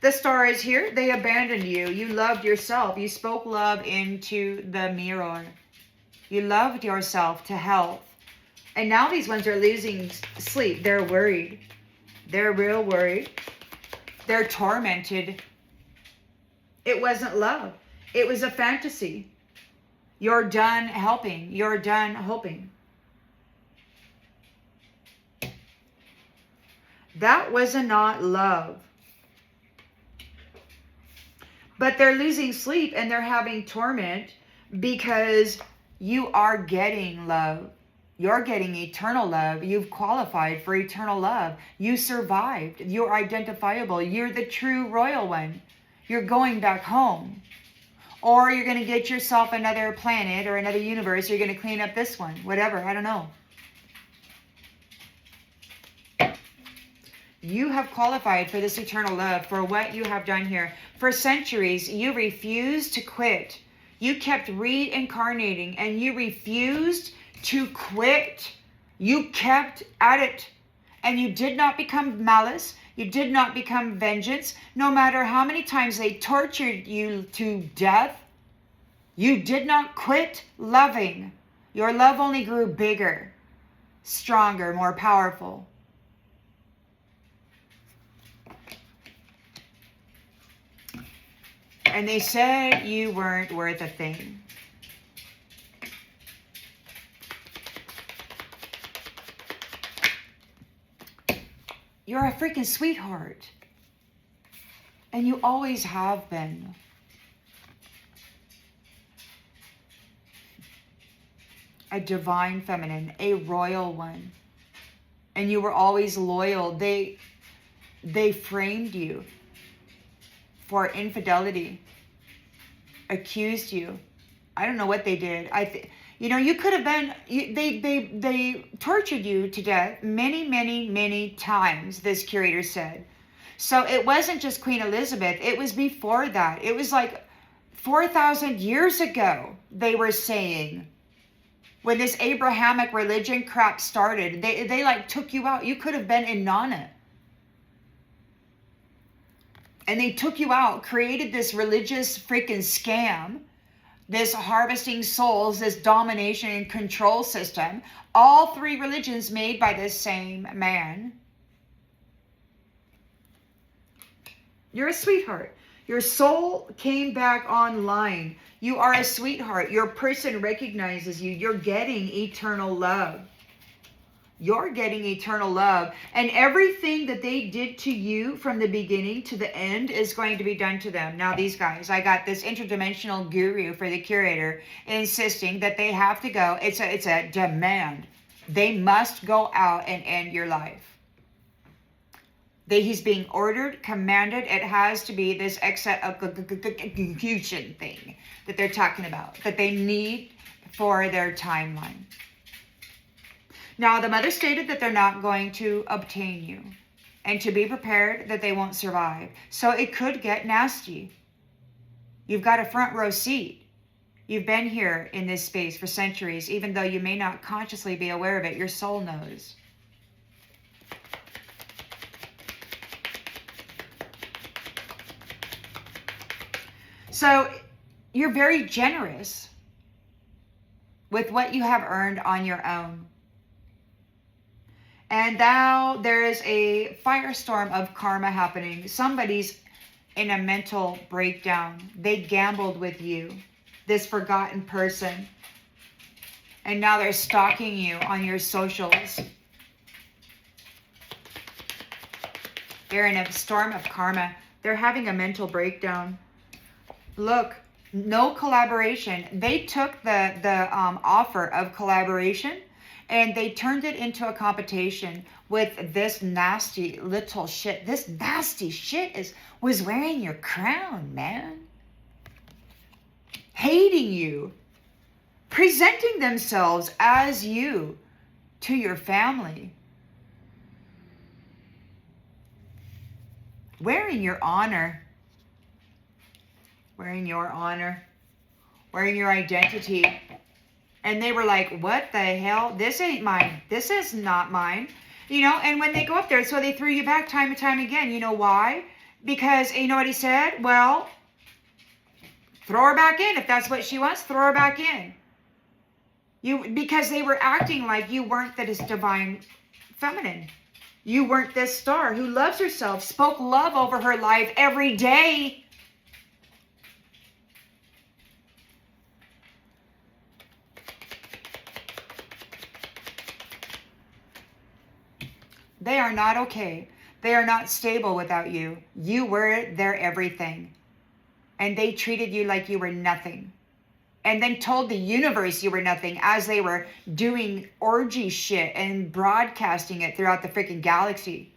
The star is here. They abandoned you. You loved yourself. You spoke love into the mirror. You loved yourself to health. And now these ones are losing sleep. They're worried. They're real worried. They're tormented. It wasn't love. It was a fantasy. You're done helping. You're done hoping. That was not love. But they're losing sleep and they're having torment because you are getting love. You're getting eternal love. You've qualified for eternal love. You survived. You're identifiable. You're the true royal one. You're going back home. Or you're going to get yourself another planet or another universe. You're going to clean up this one. Whatever. I don't know. You have qualified for this eternal love for what you have done here. For centuries, you refused to quit. You kept reincarnating and you refused to quit. You kept at it. And you did not become malice. You did not become vengeance. No matter how many times they tortured you to death, you did not quit loving. Your love only grew bigger, stronger, more powerful. And they said you weren't worth a thing. You're a freaking sweetheart. And you always have been. A divine feminine, a royal one. And you were always loyal. They framed you for infidelity, accused you. I don't know what they did. You could have been. They tortured you to death many, many, many times. This curator said. So it wasn't just Queen Elizabeth. It was before that. It was like 4,000 years ago. They were saying when this Abrahamic religion crap started. They like took you out. You could have been in Nana. And they took you out, created this religious freaking scam, this harvesting souls, this domination and control system. All three religions made by this same man. You're a sweetheart. Your soul came back online. You are a sweetheart. Your person recognizes you. You're getting eternal love. You're getting eternal love. And everything that they did to you from the beginning to the end is going to be done to them. Now, these guys, I got this interdimensional guru for the curator insisting that they have to go. It's a demand. They must go out and end your life. He's being ordered, commanded. It has to be this execution thing that they're talking about, that they need for their timeline. Now, the mother stated that they're not going to obtain you and to be prepared that they won't survive. So it could get nasty. You've got a front row seat. You've been here in this space for centuries, even though you may not consciously be aware of it. Your soul knows. So you're very generous with what you have earned on your own. And now there is a firestorm of karma happening. Somebody's in a mental breakdown. They gambled with you, this forgotten person. And now they're stalking you on your socials. They're in a storm of karma. They're having a mental breakdown. Look, no collaboration. They took the offer of collaboration and they turned it into a competition with this nasty little shit. This nasty shit was wearing your crown, man. Hating you. Presenting themselves as you to your family. Wearing your honor. Wearing your honor. Wearing your identity. And they were like, what the hell? This ain't mine. This is not mine. You know, and when they go up there, so they threw you back time and time again. You know why? Because, you know what he said? Well, throw her back in. If that's what she wants, throw her back in. Because they were acting like you weren't this divine feminine. You weren't this star who loves herself, spoke love over her life every day. They are not okay. They are not stable without you. You were their everything. And they treated you like you were nothing. And then told the universe you were nothing as they were doing orgy shit and broadcasting it throughout the freaking galaxy.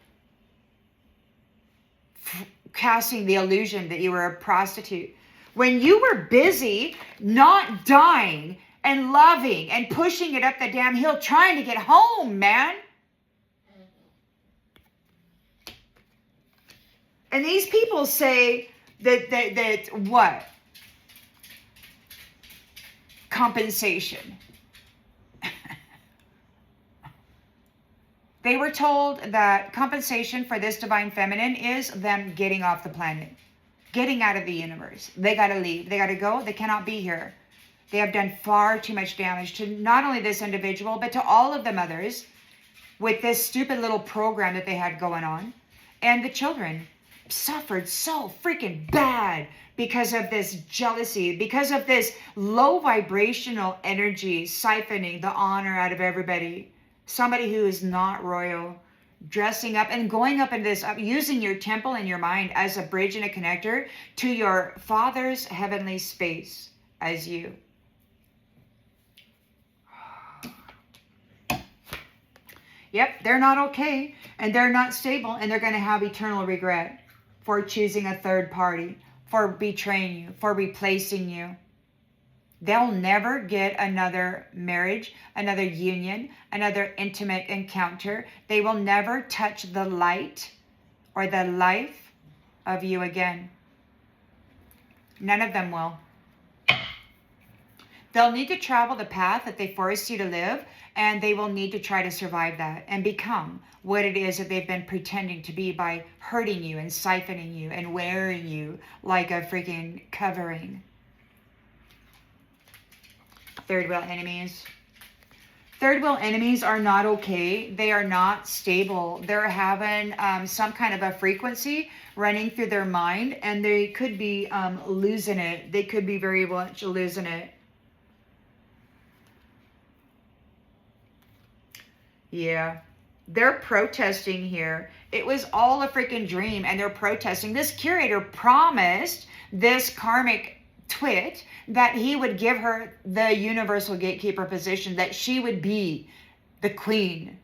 Casting the illusion that you were a prostitute. When you were busy not dying and loving and pushing it up the damn hill trying to get home, man. And these people say that what? Compensation. They were told that compensation for this divine feminine is them getting off the planet. Getting out of the universe. They got to leave. They got to go. They cannot be here. They have done far too much damage to not only this individual, but to all of the mothers with this stupid little program that they had going on. And the children suffered so freaking bad because of this jealousy, because of this low vibrational energy siphoning the honor out of everybody. Somebody who is not royal, dressing up and going up in this, using your temple and your mind as a bridge and a connector to your Father's heavenly space as you. Yep, they're not okay and they're not stable and they're going to have eternal regret for choosing a third party, for betraying you, for replacing you. They'll never get another marriage, another union, another intimate encounter. They will never touch the light or the life of you again. None of them will. They'll need to travel the path that they forced you to live, and they will need to try to survive that and become what it is that they've been pretending to be by hurting you and siphoning you and wearing you like a freaking covering. Third wheel enemies. Third wheel enemies are not okay. They are not stable. They're having some kind of a frequency running through their mind, and they could be losing it. They could be very much losing it. Yeah, they're protesting here. It was all a freaking dream, and they're protesting. This curator promised this karmic twit that he would give her the universal gatekeeper position, that she would be the queen.